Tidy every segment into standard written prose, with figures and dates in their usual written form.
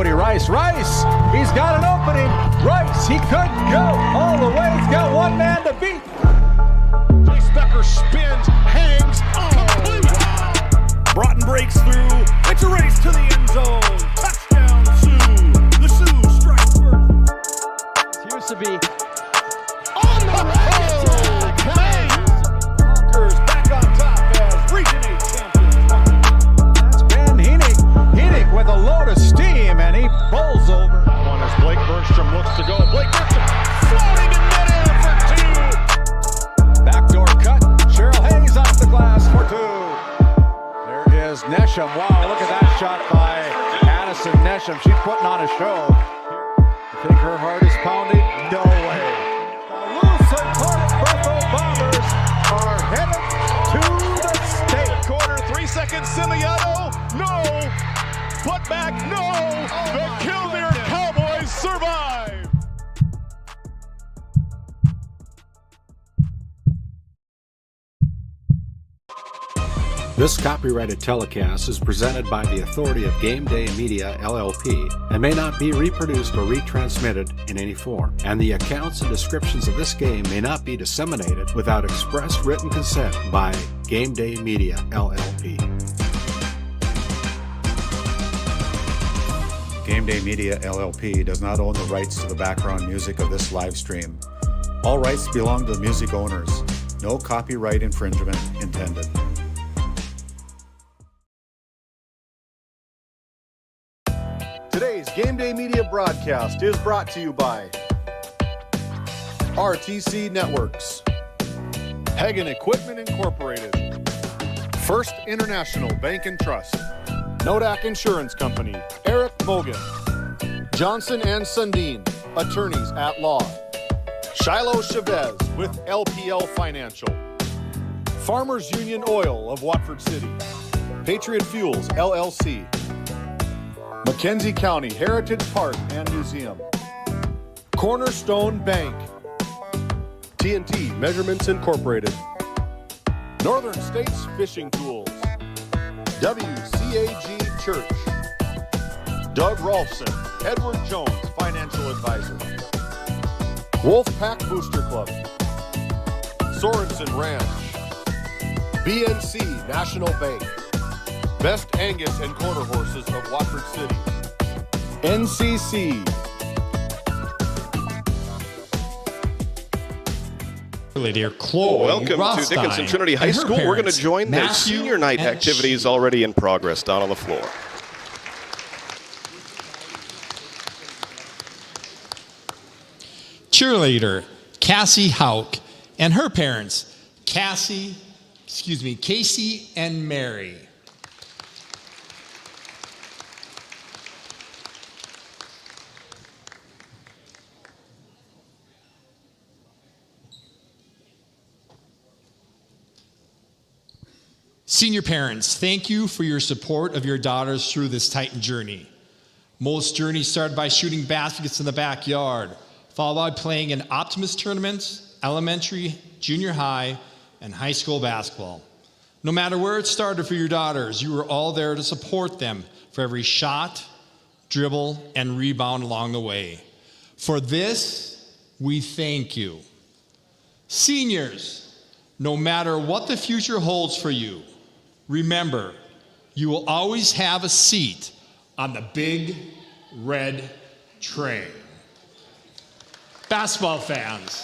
Cody Rice. Rice, he's got an opening. Rice, he could go all the way. He's got one man to beat. Chase Becker spins, hangs, complete. Wow. Broughton breaks through. It's a race to the end zone. Touchdown, Sioux. The Sioux strike first. It used to be on the race. Conquers back on top as Region 8 champions. That's Ben Heenick. Heenick with a load of steam, and he pulls over. One as Blake Bergstrom looks to go. Blake Bergstrom floating in midair for two. Backdoor cut. Cheryl Hayes off the glass for two. There is Nesham. Wow, look at that shot by Addison Nesham. She's putting on a show. You think her heart is pounding? No way. The Lucid Park Buffalo Bombers are headed to the state. Quarter, 3 seconds. Simiato, no. Put back, no. The Killdeer Cowboys survive. This copyrighted telecast is presented by the authority of GameDay Media, LLP, and may not be reproduced or retransmitted in any form. And the accounts and descriptions of this game may not be disseminated without express written consent by GameDay Media, LLP. GameDay Media, LLP does not own the rights to the background music of this live stream. All rights belong to the music owners. No copyright infringement intended. Today's GameDay Media broadcast is brought to you by RTC Networks, Hagen Equipment Incorporated, First International Bank and Trust, Nodak Insurance Company, Eric Mogan, Johnson and Sundin, attorneys at law, Shiloh Chavez with LPL Financial, Farmers Union Oil of Watford City, Patriot Fuels LLC, McKenzie County Heritage Park and Museum, Cornerstone Bank, TNT Measurements Incorporated, Northern States Fishing Tools, WCAG Church, Doug Rolfson, Edward Jones Financial Advisor, Wolfpack Booster Club, Sorensen Ranch, BNC National Bank, Best Angus and Quarter Horses of Watford City, NCC. Welcome to Dickinson Trinity High School. We're going to join the senior night activities already in progress down on the floor. Cheerleader Cassie Hauk and her parents, Casey and Mary. Senior parents, thank you for your support of your daughters through this Titan journey. Most journeys started by shooting baskets in the backyard, followed by playing in Optimus tournaments, elementary, junior high, and high school basketball. No matter where it started for your daughters, you were all there to support them for every shot, dribble, and rebound along the way. For this, we thank you. Seniors, no matter what the future holds for you, remember, you will always have a seat on the big red train. Basketball fans,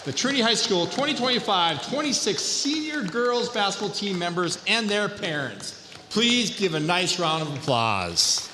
the Trinity High School 2025-26 senior girls basketball team members and their parents, please give a nice round of applause.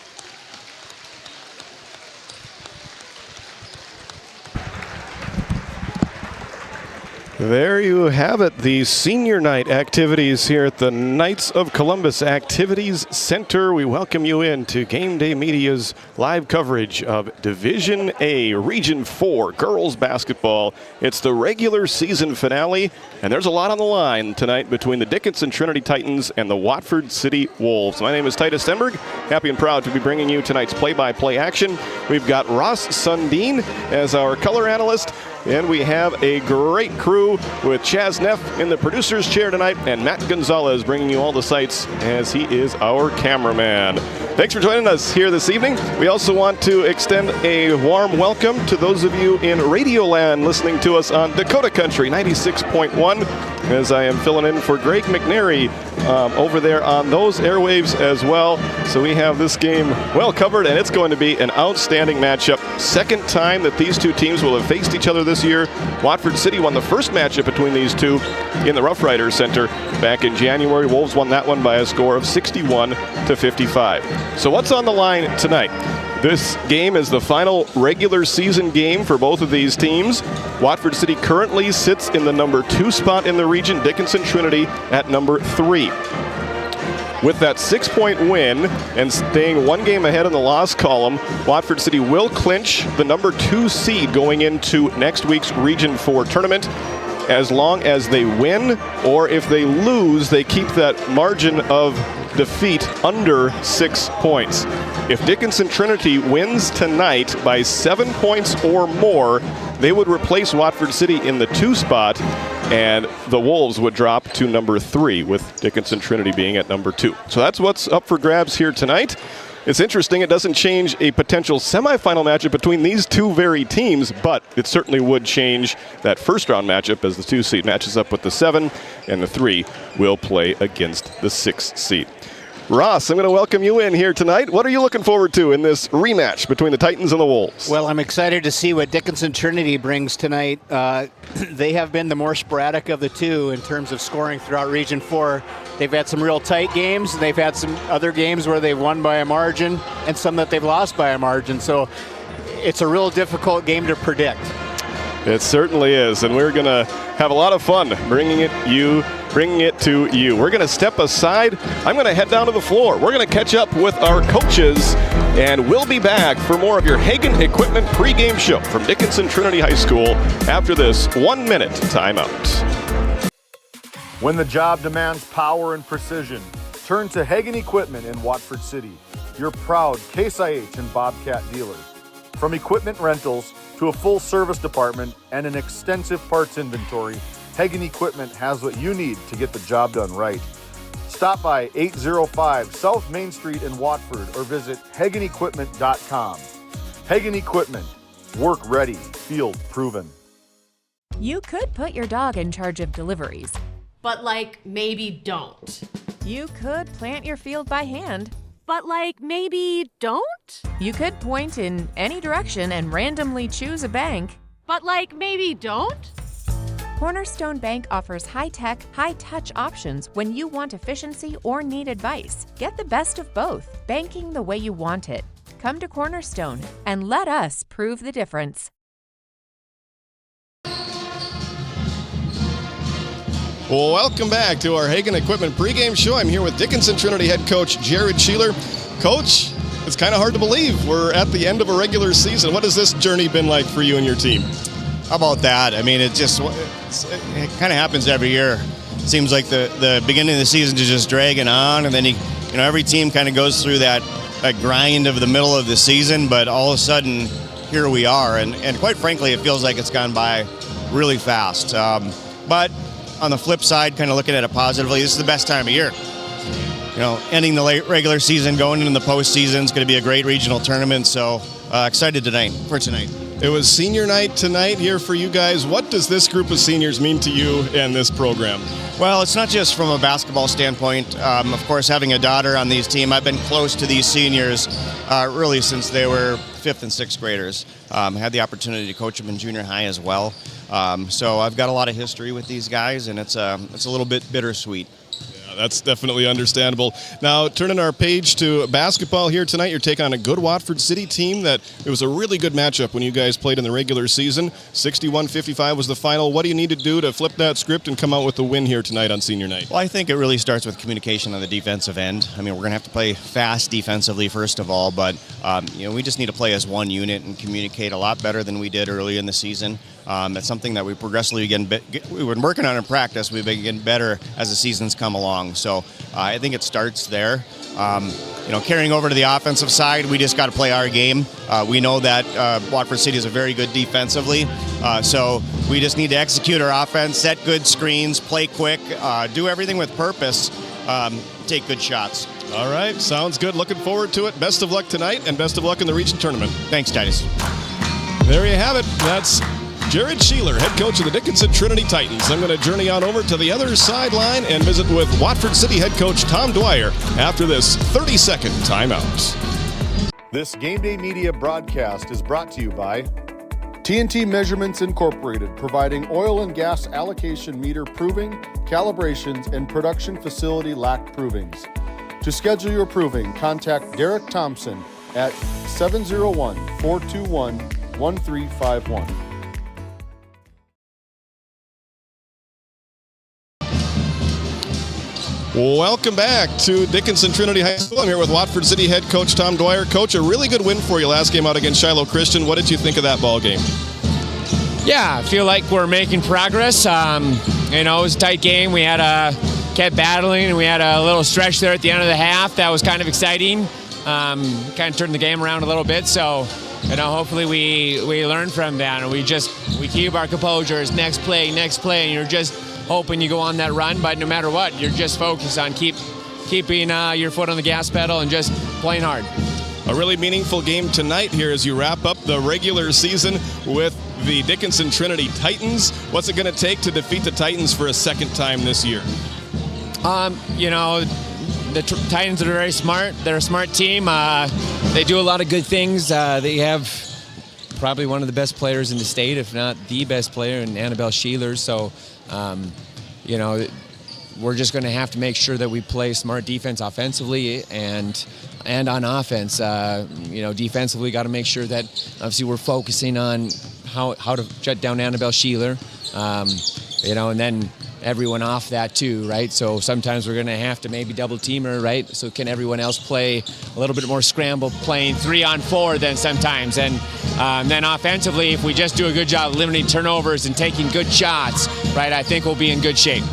There you have it, the senior night activities here at the Knights of Columbus Activities Center. We welcome you in to GameDay Media's live coverage of Division A, Region 4 girls basketball. It's the regular season finale, and there's a lot on the line tonight between the Dickinson Trinity Titans and the Watford City Wolves. My name is Titus Stenberg, happy and proud to be bringing you tonight's play-by-play action. We've got Ross Sundin as our color analyst, and we have a great crew with Chaz Neff in the producer's chair tonight and Matt Gonzalez bringing you all the sights as he is our cameraman. Thanks for joining us here this evening. We also want to extend a warm welcome to those of you in Radioland listening to us on Dakota Country 96.1, as I am filling in for Greg McNary over there on those airwaves as well. So we have this game well covered, and it's going to be an outstanding matchup. Second time that these two teams will have faced each other this year. Watford City won the first matchup between these two in the Rough Riders Center back in January. Wolves won that one by a score of 61-55. So what's on the line tonight? This game is the final regular season game for both of these teams. Watford City currently sits in the number 2 spot in the region, Dickinson Trinity at number 3. With that 6-point win and staying one game ahead in the loss column, Watford City will clinch the number 2 seed going into next week's Region 4 tournament. As long as they win, or if they lose, they keep that margin of defeat under 6 points. If Dickinson Trinity wins tonight by 7 points or more, they would replace Watford City in the 2 spot, and the Wolves would drop to number 3, with Dickinson Trinity being at number 2. So that's what's up for grabs here tonight. It's interesting, it doesn't change a potential semifinal matchup between these two very teams, but it certainly would change that first round matchup as the 2 seed matches up with the 7, and the 3 will play against the 6 seed. Ross, I'm going to welcome you in here tonight. What are you looking forward to in this rematch between the Titans and the Wolves? Well, I'm excited to see what Dickinson Trinity brings tonight. They have been the more sporadic of the two in terms of scoring throughout Region 4. They've had some real tight games. They've had some other games where they've won by a margin and some that they've lost by a margin. So it's a real difficult game to predict. It certainly is, and we're going to have a lot of fun bringing it to you. We're going to step aside. I'm going to head down to the floor. We're going to catch up with our coaches, and we'll be back for more of your Hagen Equipment pregame show from Dickinson Trinity High School after this 1-minute timeout. When the job demands power and precision, turn to Hagen Equipment in Watford City, your proud Case IH and Bobcat dealer. From equipment rentals to a full service department and an extensive parts inventory, Hagen Equipment has what you need to get the job done right. Stop by 805 South Main Street in Watford or visit HagenEquipment.com. Hagen Equipment. Work ready. Field proven. You could put your dog in charge of deliveries. But maybe don't. You could plant your field by hand. But maybe don't? You could point in any direction and randomly choose a bank. But maybe don't? Cornerstone Bank offers high-tech, high-touch options when you want efficiency or need advice. Get the best of both, banking the way you want it. Come to Cornerstone and let us prove the difference. Well, welcome back to our Hagen Equipment pregame show. I'm here with Dickinson Trinity head coach Jared Sheeler. Coach, it's kind of hard to believe we're at the end of a regular season. What has this journey been like for you and your team? How about that? I mean, it kind of happens every year. It seems like the beginning of the season is just dragging on, and then every team kind of goes through that grind of the middle of the season, but all of a sudden, here we are, and quite frankly, it feels like it's gone by really fast. But on the flip side, kind of looking at it positively, this is the best time of year. Ending the late regular season, going into the postseason, it's going to be a great regional tournament, so excited for tonight. It was senior night tonight here for you guys. What does this group of seniors mean to you and this program? Well, it's not just from a basketball standpoint. Of course, having a daughter on these team, I've been close to these seniors really since they were 5th and 6th graders. I had the opportunity to coach them in junior high as well. So I've got a lot of history with these guys, and it's a little bit bittersweet. That's definitely understandable. Now, turning our page to basketball here tonight, you're taking on a good Watford City team that it was a really good matchup when you guys played in the regular season. 61-55 was the final. What do you need to do to flip that script and come out with the win here tonight on senior night? Well, I think it really starts with communication on the defensive end. I mean, we're going to have to play fast defensively first of all, but we just need to play as one unit and communicate a lot better than we did early in the season. That's something that we progressively we've been working on in practice. We've been getting better as the seasons come along. So I think it starts there. Carrying over to the offensive side, we just got to play our game. We know that Watford City is very good defensively. So we just need to execute our offense, set good screens, play quick, do everything with purpose, take good shots. All right, sounds good. Looking forward to it. Best of luck tonight, and best of luck in the region tournament. Thanks, Titus. There you have it. That's Jared Sheeler, head coach of the Dickinson Trinity Titans. I'm going to journey on over to the other sideline and visit with Watford City head coach Tom Dwyer after this 30-second timeout. This Game Day Media broadcast is brought to you by TNT Measurements Incorporated, providing oil and gas allocation meter proving, calibrations, and production facility lack provings. To schedule your proving, contact Derek Thompson at 701-421-1351. Welcome back to Dickinson Trinity High School. I'm here with Watford City head coach Tom Dwyer. Coach, a really good win for you last game out against Shiloh Christian. What did you think of that ball game? Yeah, I feel like we're making progress. It was a tight game. We had kept battling, and we had a little stretch there at the end of the half that was kind of exciting. Kind of turned the game around a little bit. So, hopefully we learn from that, and we keep our composure. It's next play, and you're just hoping you go on that run. But no matter what, you're just focused on keeping your foot on the gas pedal and just playing hard. A really meaningful game tonight here as you wrap up the regular season with the Dickinson Trinity Titans. What's it going to take to defeat the Titans for a second time this year? The Titans are very smart. They're a smart team. They do a lot of good things. They have probably one of the best players in the state, if not the best player, in Annabelle Sheeler. So, we're just going to have to make sure that we play smart defense offensively and on offense. Defensively, got to make sure that obviously we're focusing on how to shut down Annabelle Sheeler, and then everyone off that too, right? So sometimes we're going to have to maybe double team her, right? So can everyone else play a little bit more scramble, playing 3-on-4 then sometimes. And then offensively, if we just do a good job limiting turnovers and taking good shots, right, I think we'll be in good shape.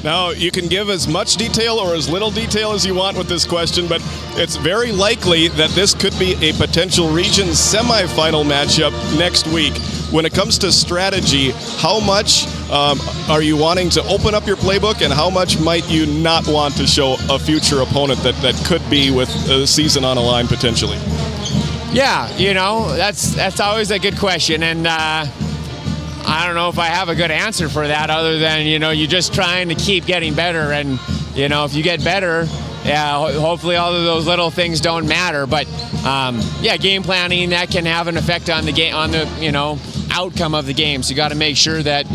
Now, you can give as much detail or as little detail as you want with this question, but it's very likely that this could be a potential region semifinal matchup next week. When it comes to strategy, how much are you wanting to open up your playbook, and how much might you not want to show a future opponent that could be with a season on a line potentially? Yeah, that's always a good question, and I don't know if I have a good answer for that other than, you're just trying to keep getting better. And, if you get better, hopefully all of those little things don't matter. But, game planning, that can have an effect on the game, on the, outcome of the game. So you got to make sure that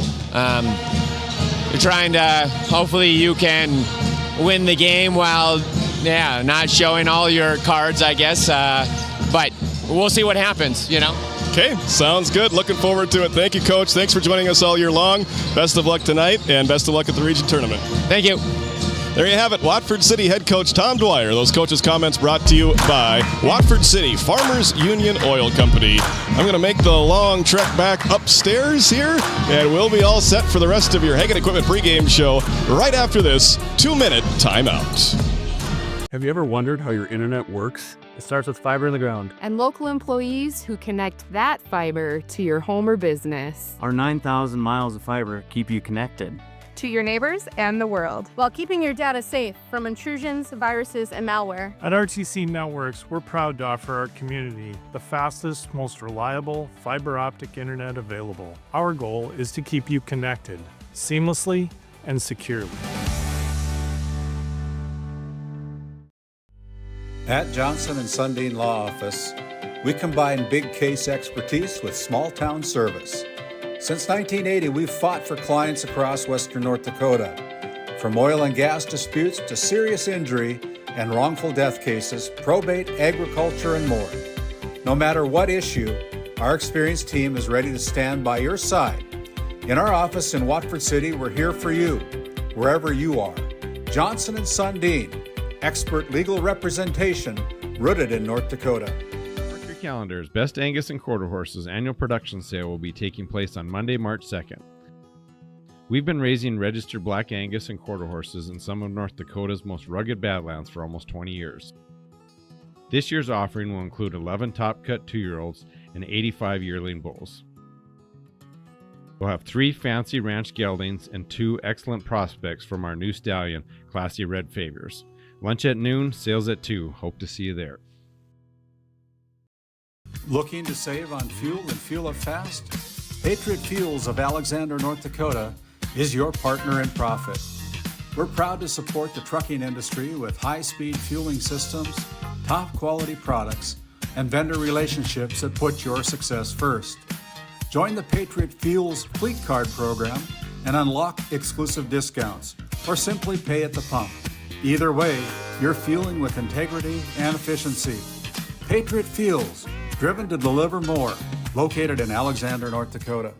you're trying to, hopefully you can win the game while, not showing all your cards, I guess. But we'll see what happens, Okay, sounds good. Looking forward to it. Thank you, Coach. Thanks for joining us all year long. Best of luck tonight, and best of luck at the region tournament. Thank you. There you have it. Watford City head coach Tom Dwyer. Those coaches' comments brought to you by Watford City Farmers Union Oil Company. I'm going to make the long trek back upstairs here, and we'll be all set for the rest of your Hagen Equipment pregame show right after this 2-minute timeout. Have you ever wondered how your internet works? It starts with fiber in the ground. And local employees who connect that fiber to your home or business. Our 9,000 miles of fiber keep you connected to your neighbors and the world, while keeping your data safe from intrusions, viruses, and malware. At RTC Networks, we're proud to offer our community the fastest, most reliable fiber optic internet available. Our goal is to keep you connected seamlessly and securely. At Johnson & Sundin Law Office, we combine big case expertise with small town service. Since 1980, we've fought for clients across western North Dakota. From oil and gas disputes to serious injury and wrongful death cases, probate, agriculture, and more. No matter what issue, our experienced team is ready to stand by your side. In our office in Watford City, we're here for you, wherever you are. Johnson & Sundin. Expert legal representation rooted in North Dakota. Mark your calendars. Best Angus and Quarter Horses annual production sale will be taking place on Monday, March 2nd. We've been raising registered Black Angus and Quarter Horses in some of North Dakota's most rugged badlands for almost 20 years. This year's offering will include 11 top-cut 2-year-olds and 85 yearling bulls. We'll have 3 fancy ranch geldings and 2 excellent prospects from our new stallion, Classy Red Favors. Lunch at noon, sales at 2. Hope to see you there. Looking to save on fuel and fuel up fast? Patriot Fuels of Alexander, North Dakota is your partner in profit. We're proud to support the trucking industry with high-speed fueling systems, top-quality products, and vendor relationships that put your success first. Join the Patriot Fuels Fleet Card program and unlock exclusive discounts, or simply pay at the pump. Either way, you're fueling with integrity and efficiency. Patriot Fuels, driven to deliver more, located in Alexander, North Dakota.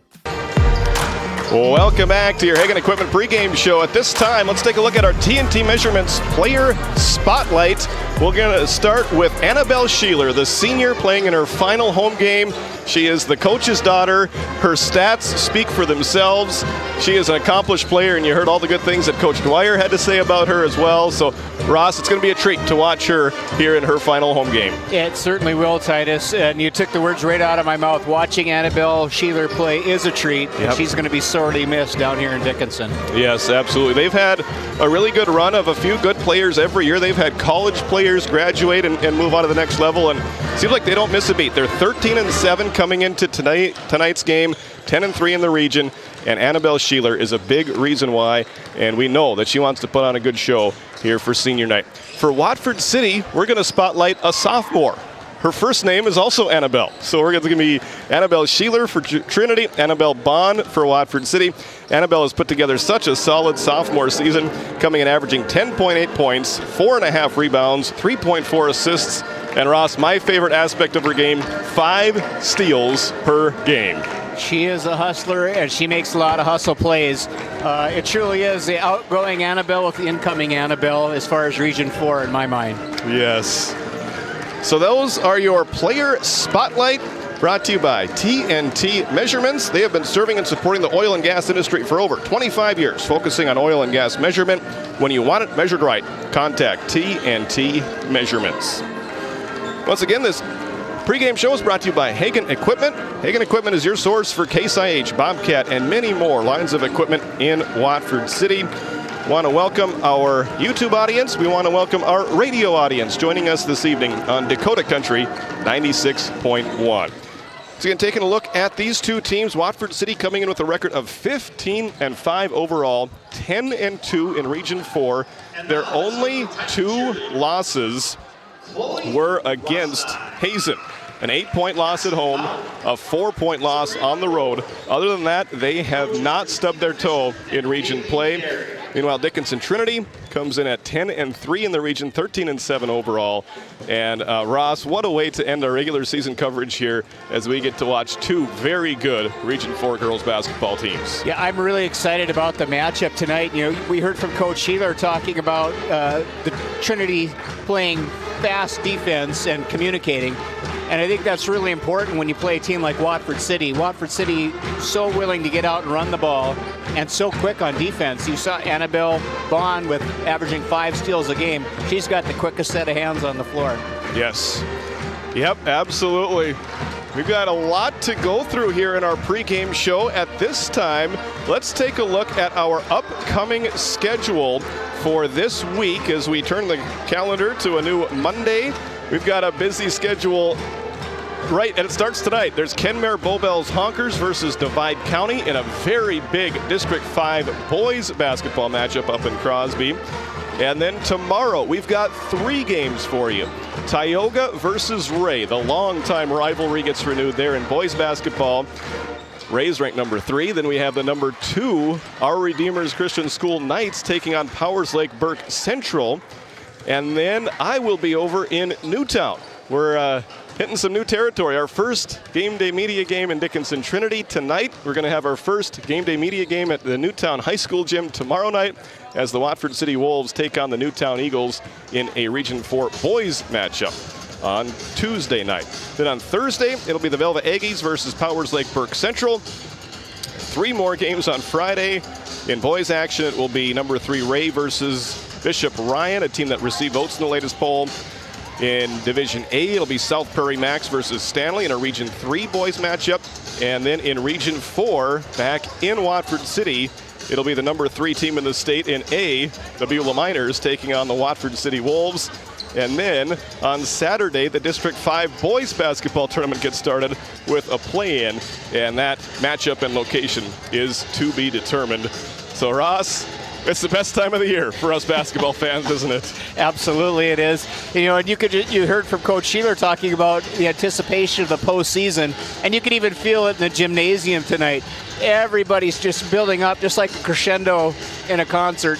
Welcome back to your Hagen Equipment pregame show. At this time, let's take a look at our TNT Measurements Player Spotlight. We're going to start with Annabelle Sheeler, the senior playing in her final home game. She is the coach's daughter. Her stats speak for themselves. She is an accomplished player, and you heard all the good things that Coach Dwyer had to say about her as well. So, Ross, it's going to be a treat to watch her here in her final home game. It certainly will, Titus. And you took the words right out of my mouth. Watching Annabelle Sheeler play is a treat. Yep. She's going to be sorely missed down here in Dickinson. Yes, absolutely. They've had a really good run of a few good players every year. They've had college players graduate and move on to the next level, and it seems like they don't miss a beat. They're 13-7 coming into tonight's game, 10-3 in the region, and Annabelle Sheeler is a big reason why, and we know that she wants to put on a good show here for senior night. For Watford City, we're going to spotlight a sophomore. Her first name is also Annabelle. So we're going to be Annabelle Sheeler for Trinity, Annabelle Bond for Watford City. Annabelle has put together such a solid sophomore season, coming in averaging 10.8 points, 4.5 rebounds, 3.4 assists, and Ross, my favorite aspect of her game, 5 steals per game. She is a hustler, and she makes a lot of hustle plays. It truly is the outgoing Annabelle with the incoming Annabelle as far as Region 4 in my mind. Yes. So those are your Player Spotlight, brought to you by TNT Measurements. They have been serving and supporting the oil and gas industry for over 25 years, focusing on oil and gas measurement. When you want it measured right, contact TNT Measurements. Once again, this pregame show is brought to you by Hagen Equipment. Hagen Equipment is your source for Case IH, Bobcat, and many more lines of equipment in Watford City. Want to welcome our YouTube audience. We want to welcome our radio audience joining us this evening on Dakota Country 96.1. So again, taking a look at these two teams, Watford City coming in with a record of 15-5 overall, 10-2 in Region 4. Their only 2 losses were against Hazen. An 8-point loss at home, a 4-point loss on the road. Other than that, they have not stubbed their toe in region play. Meanwhile, Dickinson Trinity comes in at 10-3 in the region, 13-7 overall. And Ross, what a way to end our regular season coverage here as we get to watch 2 very good Region 4 girls basketball teams. Yeah, I'm really excited about the matchup tonight. You know, we heard from Coach Sheeler talking about the Trinity playing fast defense and communicating. And I think that's really important when you play a team like Watford City. Watford City so willing to get out and run the ball and so quick on defense. You saw Annabelle Bond with averaging 5 steals a game. She's got the quickest set of hands on the floor. Yes. Yep, absolutely. We've got a lot to go through here in our pregame show. At this time, let's take a look at our upcoming schedule for this week as we turn the calendar to a new Monday. We've got a busy schedule, right, and it starts tonight. There's Kenmare Bowbells Honkers versus Divide County in a very big District 5 boys basketball matchup up in Crosby. And then tomorrow, we've got 3 games for you. Tioga versus Ray. The longtime rivalry gets renewed there in boys basketball. Ray's ranked number 3. Then we have the number 2, Our Redeemers Christian School Knights taking on Powers Lake Burke Central. And then I will be over in Newtown. We're hitting some new territory. Our first Game Day Media game in Dickinson Trinity tonight. We're going to have our first Game Day Media game at the Newtown High School gym tomorrow night as the Watford City Wolves take on the Newtown Eagles in a Region 4 boys matchup on Tuesday night. Then on Thursday, it'll be the Velva Aggies versus Powers Lake Burke Central. 3 more games on Friday. In boys action, it will be number 3 Ray versus Bishop Ryan, a team that received votes in the latest poll. In Division A, it'll be South Prairie Max versus Stanley in a Region 3 boys matchup. And then in Region 4, back in Watford City, It'll be the number 3 team in the state in A, the Beulah Miners, taking on the Watford City Wolves. And then on Saturday, the District 5 boys basketball tournament gets started with a play-in, and that matchup and location is to be determined. So Ross, it's the best time of the year for us basketball fans, isn't it? Absolutely it is. You know, and you heard from Coach Sheeler talking about the anticipation of the postseason, and you could even feel it in the gymnasium tonight. Everybody's just building up, just like a crescendo in a concert.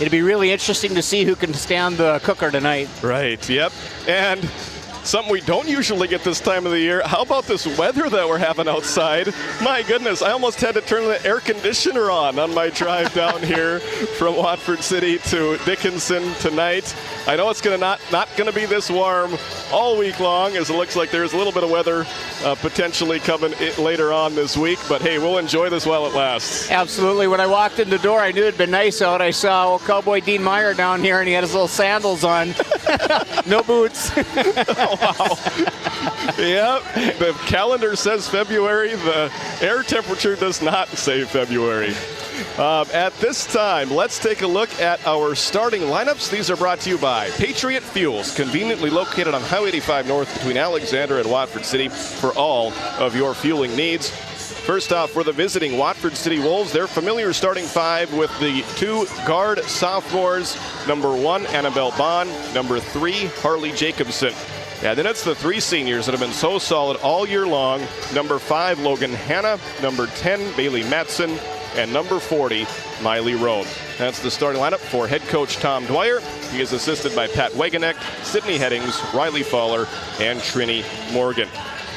It'd be really interesting to see who can stand the cooker tonight. Right, yep. And something we don't usually get this time of the year. How about this weather that we're having outside? My goodness, I almost had to turn the air conditioner on my drive down here from Watford City to Dickinson tonight. I know it's not going to be this warm all week long, as it looks like there's a little bit of weather potentially coming later on this week. But hey, we'll enjoy this while it lasts. Absolutely. When I walked in the door, I knew it'd been nice out. I saw old Cowboy Dean Meyer down here, and he had his little sandals on. No boots. Wow. Yep. The calendar says February. The air temperature does not say February. At this time, let's take a look at our starting lineups. These are brought to you by Patriot Fuels, conveniently located on Highway 85 North between Alexander and Watford City for all of your fueling needs. First off, for the visiting Watford City Wolves, their familiar starting 5 with the 2 guard sophomores, number 1, Annabelle Bond, number 3, Harley Jacobson. And then it's the 3 seniors that have been so solid all year long. Number 5, Logan Hanna, number 10, Bailey Matson, and number 40, Miley Roan. That's the starting lineup for head coach Tom Dwyer. He is assisted by Pat Wegeneck, Sydney Headings, Riley Fowler, and Trini Morgan.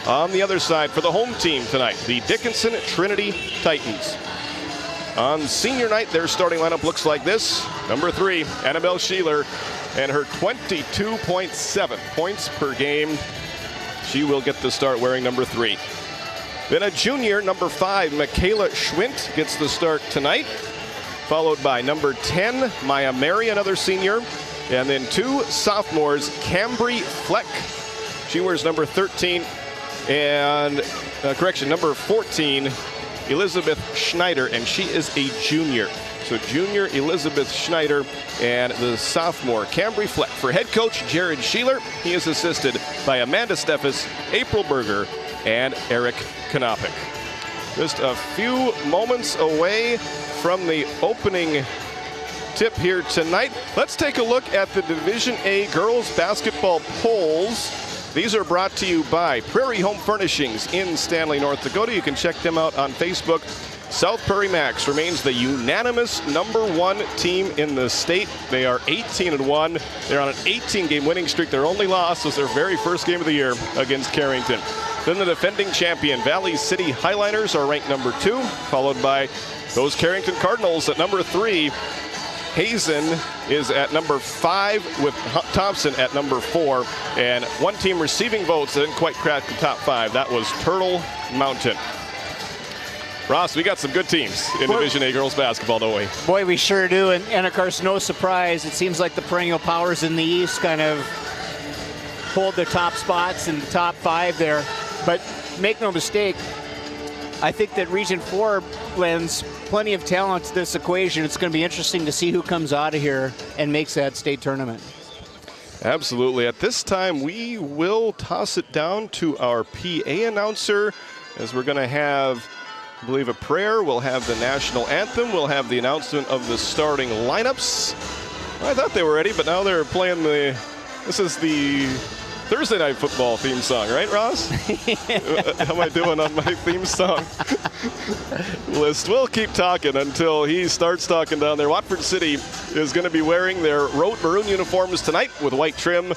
On the other side, for the home team tonight, the Dickinson Trinity Titans. On senior night, their starting lineup looks like this. Number 3, Annabelle Sheeler, and her 22.7 points per game. She will get the start wearing number 3. Then a junior, number 5, Michaela Schwint, gets the start tonight, followed by number 10, Maya Mary, another senior, and then 2 sophomores, Cambry Fleck. She wears number 13, and number 14, Elizabeth Schneider, and she is a junior. So junior Elizabeth Schneider and the sophomore Cambry Fleck. For head coach Jared Sheeler, he is assisted by Amanda Steffes, April Berger, and Eric Konopik. Just a few moments away from the opening tip here tonight. Let's take a look at the Division A girls basketball polls. These are brought to you by Prairie Home Furnishings in Stanley, North Dakota. You can check them out on Facebook. South Prairie Max remains the unanimous number 1 team in the state. They are 18-1. They're on an 18-game winning streak. Their only loss was their very first game of the year against Carrington. Then the defending champion, Valley City Highliners, are ranked number 2, followed by those Carrington Cardinals at number 3. Hazen is at number 5 with Thompson at number 4. And one team receiving votes that didn't quite crack the top 5. That was Turtle Mountain. Ross, we got some good teams in Division A girls basketball, don't we? Boy, we sure do. And of course, no surprise, it seems like the perennial powers in the East kind of hold their top spots in the top 5 there. But make no mistake, I think that Region 4 lends plenty of talent to this equation. It's going to be interesting to see who comes out of here and makes that state tournament. Absolutely. At this time, we will toss it down to our PA announcer, as we're going to have, I believe, a prayer. We'll have the national anthem. We'll have the announcement of the starting lineups. I thought they were ready, but now they're playing this is the Thursday Night Football theme song, right, Ross? How am I doing on my theme song list? We'll keep talking until he starts talking down there. Watford City is going to be wearing their maroon uniforms tonight with white trim,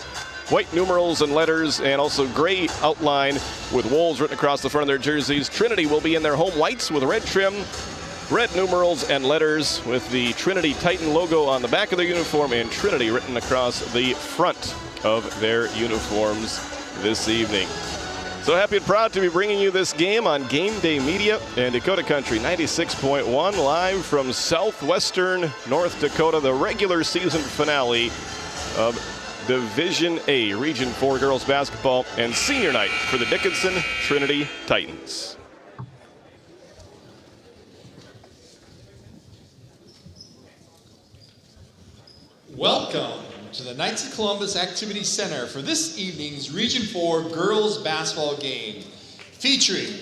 white numerals and letters, and also gray outline with Wolves written across the front of their jerseys. Trinity will be in their home whites with red trim, red numerals and letters with the Trinity Titan logo on the back of their uniform and Trinity written across the front of their uniforms this evening. So happy and proud to be bringing you this game on Game Day Media and Dakota Country 96.1 live from southwestern North Dakota, the regular season finale of Division A, Region 4 girls basketball and senior night for the Dickinson Trinity Titans. Welcome to the Knights of Columbus Activity Center for this evening's Region 4 girls basketball game featuring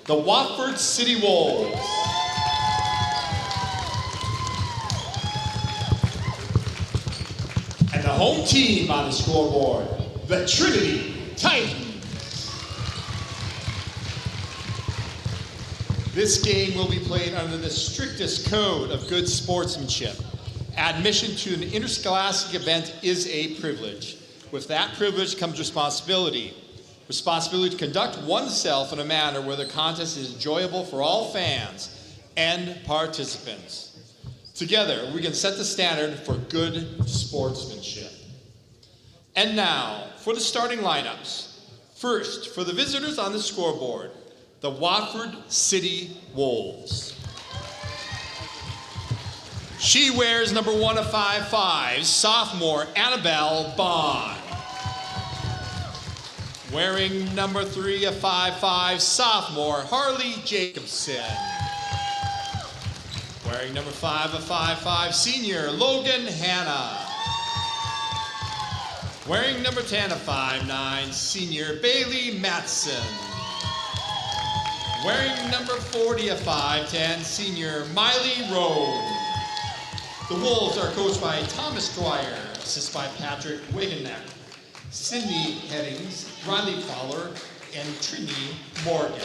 the Watford City Wolves. And the home team on the scoreboard, the Trinity Titans. This game will be played under the strictest code of good sportsmanship. Admission to an interscholastic event is a privilege. With that privilege comes responsibility. Responsibility to conduct oneself in a manner where the contest is enjoyable for all fans and participants. Together, we can set the standard for good sportsmanship. And now, for the starting lineups. First, for the visitors on the scoreboard, the Watford City Wolves. She wears number 1 of 5'5", sophomore Annabelle Bond. Wearing number 3 of 5'5", sophomore Harley Jacobson. Wearing number 5 of 5'5", senior Logan Hanna. Wearing number 10 of 5'9", senior Bailey Matson. Wearing number 40 of 5'10", senior Miley Rowe. The Wolves are coached by Thomas Dwyer, assisted by Patrick Wigeneck, Cindy Headings, Riley Fowler, and Trinity Morgan.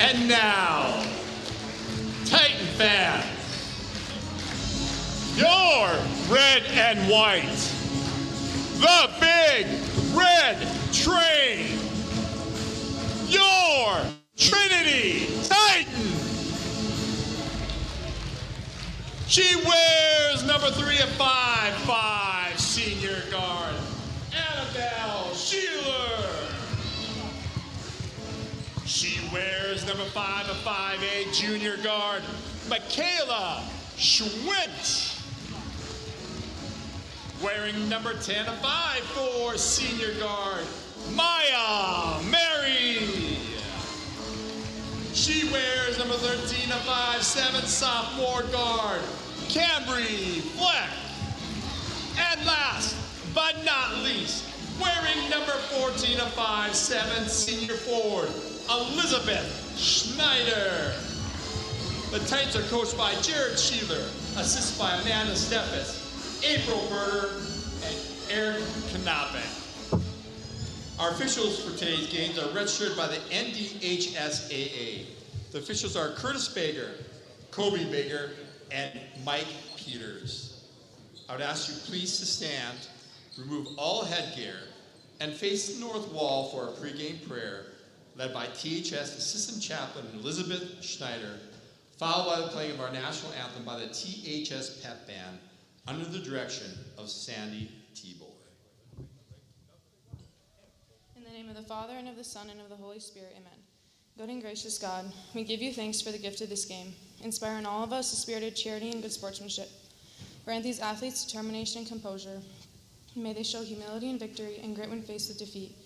And now, Titan fans, your red and white, the big red train, your Trinity Titan. She wears number 3 of 5'5", senior guard, Annabelle Sheeler. She wears number 5 of 5'8", junior guard, Michaela Schwint. Wearing number 10 of 5'4", senior guard, Maya Mary. She wears number 13 of 5'7", sophomore guard, Cambry Fleck. And last but not least, wearing number 14 of 5'7", senior forward, Elizabeth Schneider. The Titans are coached by Jared Sheeler, assisted by Amanda Steffes, April Berger, and Eric Knappe. Our officials for today's games are registered by the NDHSAA. The officials are Curtis Baker, Kobe Baker, and Mike Peters. I would ask you please to stand, remove all headgear, and face the north wall for our pregame prayer, led by THS Assistant Chaplain Elizabeth Schneider, followed by the playing of our national anthem by the THS Pep Band, under the direction of Sandy T-Boy. In the name of the Father, and of the Son, and of the Holy Spirit, amen. Good and gracious God, we give you thanks for the gift of this game. Inspire in all of us a spirit of charity and good sportsmanship. Grant these athletes determination and composure. May they show humility and victory and grit when faced with defeat.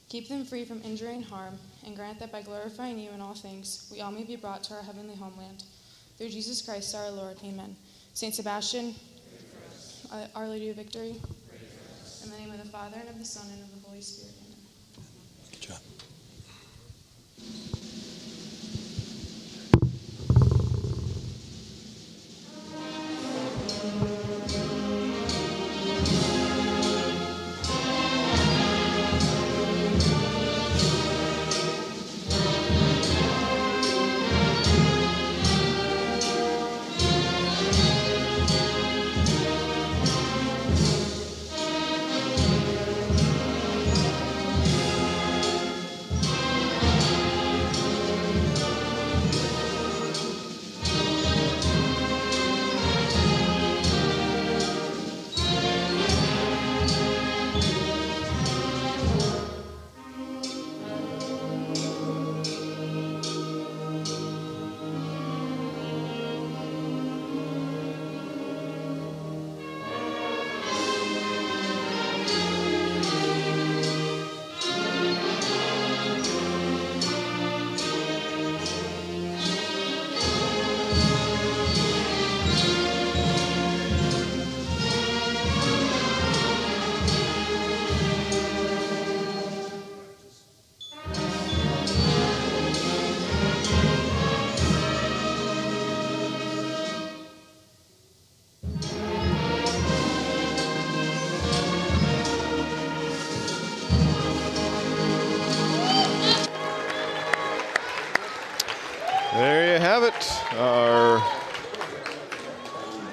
Keep them free from injury and harm, and grant that by glorifying you in all things, we all may be brought to our heavenly homeland. Through Jesus Christ our Lord, amen. Saint Sebastian, Our Lady of Victory, in the name of the Father, and of the Son, and of the Holy Spirit, amen. Good job.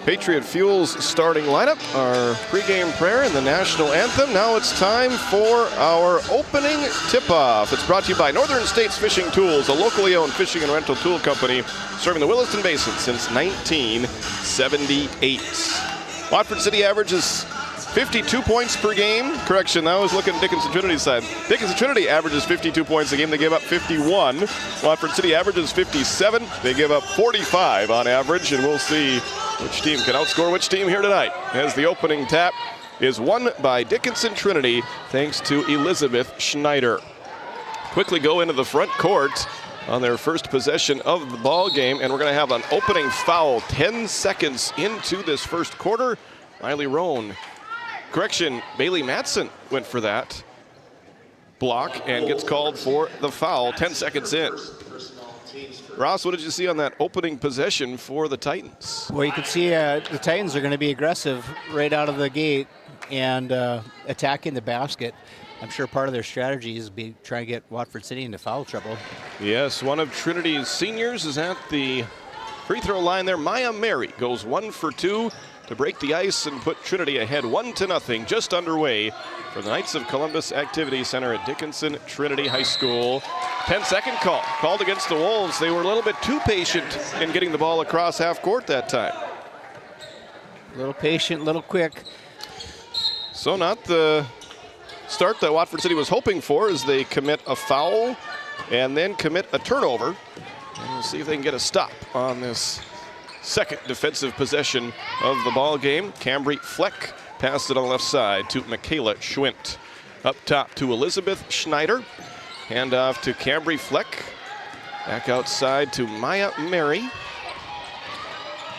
Patriot Fuel's starting lineup, our pregame prayer and the national anthem. Now it's time for our opening tip-off. It's brought to you by Northern States Fishing Tools, a locally owned fishing and rental tool company serving the Williston Basin since 1978. Watford City averages 52 points per game. Correction, I was looking at Dickinson Trinity's side. Dickinson Trinity averages 52 points a game. They give up 51. Watford City averages 57. They give up 45 on average, and we'll see which team can outscore which team here tonight, as the opening tap is won by Dickinson Trinity thanks to Elizabeth Schneider. Quickly go into the front court on their first possession of the ball game, and we're going to have an opening foul 10 seconds into this first quarter. Miley Roan. Correction, Bailey Matson went for that block and gets called for the foul 10 seconds in. Ross, what did you see on that opening possession for the Titans? Well, you can see the Titans are going to be aggressive right out of the gate and attacking the basket. I'm sure part of their strategy is trying to get Watford City into foul trouble. Yes, one of Trinity's seniors is at the free throw line there. Maya Mary goes 1 for 2 to break the ice and put Trinity ahead 1-0, just underway for the Knights of Columbus Activity Center at Dickinson Trinity High School. 10-second call, called against the Wolves. They were a little bit too patient in getting the ball across half court that time. A little patient, a little quick. So not the start that Watford City was hoping for, as they commit a foul and then commit a turnover. And we'll see if they can get a stop on this second defensive possession of the ball game. Cambry Fleck passed it on the left side to Michaela Schwint. Up top to Elizabeth Schneider. Handoff to Cambry Fleck. Back outside to Maya Mary.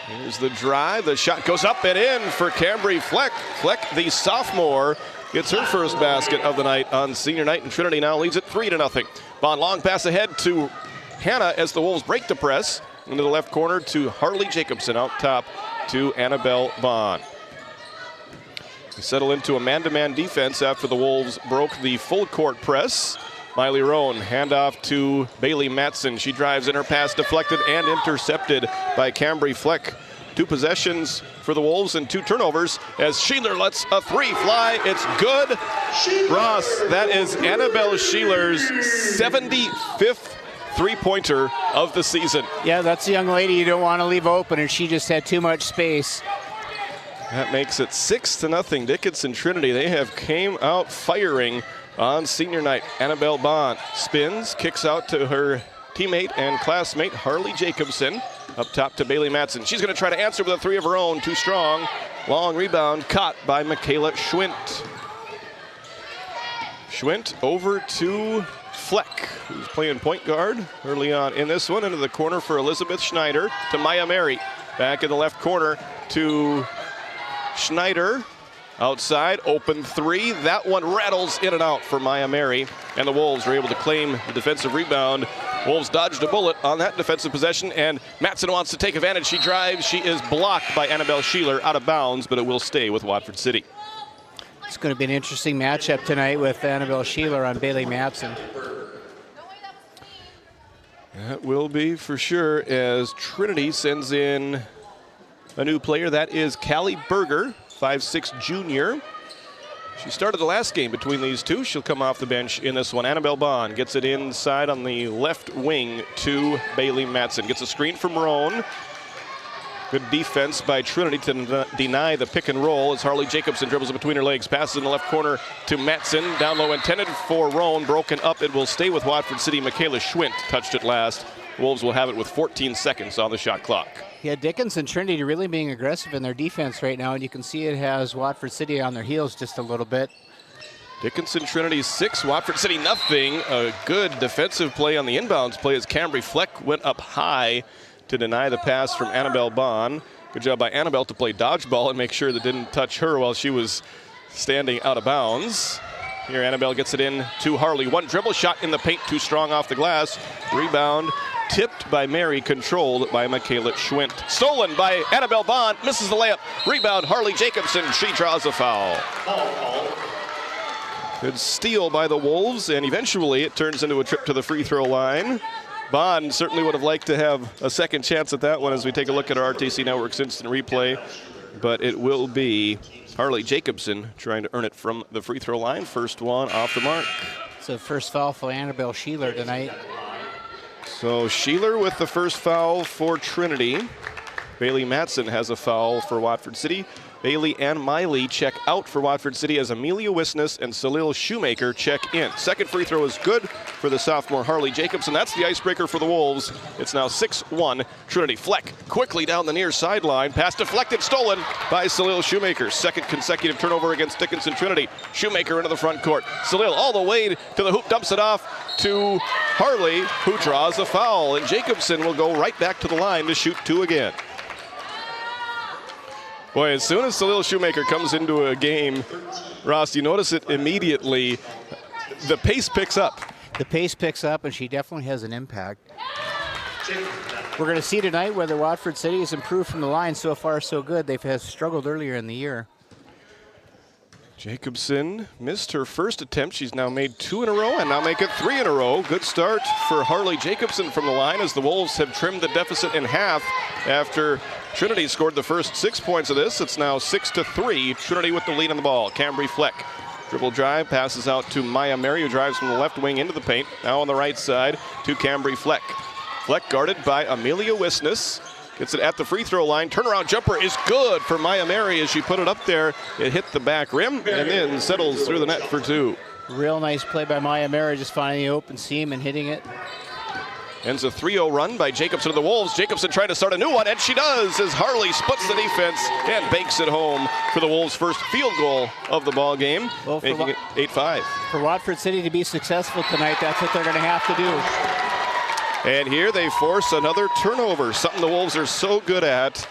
Here's the drive. The shot goes up and in for Cambry Fleck. Fleck, the sophomore, gets her first basket of the night on senior night, and Trinity now leads it 3-0. Bond long pass ahead to Hannah as the Wolves break the press. Into the left corner to Harley Jacobson, out top to Annabelle Bond. They settle into a man-to-man defense after the Wolves broke the full court press. Miley Roan, handoff to Bailey Matson. She drives in, her pass deflected and intercepted by Cambry Fleck. 2 possessions for the Wolves and 2 turnovers as Sheeler lets a 3 fly. It's good. Ross, that is Annabelle Sheeler's 75th three-pointer of the season. Yeah, that's a young lady you don't want to leave open, and she just had too much space. That makes it 6-0 Dickinson Trinity. They have came out firing on senior night. Annabelle Bond spins, kicks out to her teammate and classmate Harley Jacobson. Up top to Bailey Matson. She's going to try to answer with a 3 of her own. Too strong. Long rebound caught by Michaela Schwint. Schwint over to Fleck, who's playing point guard early on in this one. Into the corner for Elizabeth Schneider to Maya Mary. Back in the left corner to Schneider. Outside, open 3. That one rattles in and out for Maya Mary. And the Wolves are able to claim the defensive rebound. Wolves dodged a bullet on that defensive possession, and Matson wants to take advantage. She drives. She is blocked by Annabelle Sheeler out of bounds, but it will stay with Watford City. It's going to be an interesting matchup tonight with Annabelle Sheeler on Bailey Matson. That will be for sure, as Trinity sends in a new player. That is Callie Berger, 5'6" junior. She started the last game between these two. She'll come off the bench in this one. Annabelle Bond gets it inside on the left wing to Bailey Matson. Gets a screen from Roan. Good defense by Trinity to deny the pick and roll as Harley Jacobson dribbles it between her legs. Passes in the left corner to Matson. Down low intended for Roan. Broken up. It will stay with Watford City. Michaela Schwint touched it last. Wolves will have it with 14 seconds on the shot clock. Yeah, Dickinson Trinity really being aggressive in their defense right now, and you can see it has Watford City on their heels just a little bit. Dickinson Trinity 6, Watford City nothing. A good defensive play on the inbounds play as Cambry Fleck went up high to deny the pass from Annabelle Bond. Good job by Annabelle to play dodgeball and make sure that didn't touch her while she was standing out of bounds. Here Annabelle gets it in to Harley. One dribble shot in the paint, too strong off the glass. Rebound tipped by Mary, controlled by Michaela Schwint. Stolen by Annabelle Bond, misses the layup. Rebound Harley Jacobson, she draws a foul. Good steal by the Wolves, and eventually it turns into a trip to the free throw line. Bond certainly would have liked to have a second chance at that one as we take a look at our RTC Network's instant replay. But it will be Harley Jacobson trying to earn it from the free throw line. First one off the mark. It's the first foul for Annabelle Sheeler tonight. So Sheeler with the first foul for Trinity. Bailey Matson has a foul for Watford City. Bailey and Miley check out for Watford City as Amelia Wisness and Salil Shoemaker check in. Second free throw is good for the sophomore Harley Jacobson. That's the icebreaker for the Wolves. It's now 6-1 Trinity. Fleck quickly down the near sideline. Pass deflected, stolen by Salil Shoemaker. Second consecutive turnover against Dickinson Trinity. Shoemaker into the front court. Salil all the way to the hoop, dumps it off to Harley, who draws a foul. And Jacobson will go right back to the line to shoot two again. Boy, as soon as Salil Shoemaker comes into a game, Ross, you notice it immediately. The pace picks up. The pace picks up, and she definitely has an impact. We're going to see tonight whether Watford City has improved from the line. So far, so good. They've struggled earlier in the year. Jacobson missed her first attempt. She's now made 2 in a row and now make it 3 in a row. Good start for Harley Jacobson from the line as the Wolves have trimmed the deficit in half after Trinity scored the first 6 points of this. It's now 6-3. Trinity with the lead on the ball. Cambry Fleck. Dribble drive, passes out to Maya Mary, who drives from the left wing into the paint. Now on the right side to Cambry Fleck. Fleck guarded by Amelia Wisness. Gets it at the free throw line. Turnaround jumper is good for Maya Mary as she put it up there. It hit the back rim and then settles through the net for 2. Real nice play by Maya Mary, just finding the open seam and hitting it. Ends a 3-0 run by Jacobson of the Wolves. Jacobson trying to start a new one, and she does as Harley splits the defense and banks it home for the Wolves' first field goal of the ball game, making it 8-5. For Watford City to be successful tonight, that's what they're going to have to do. And here they force another turnover, something the Wolves are so good at.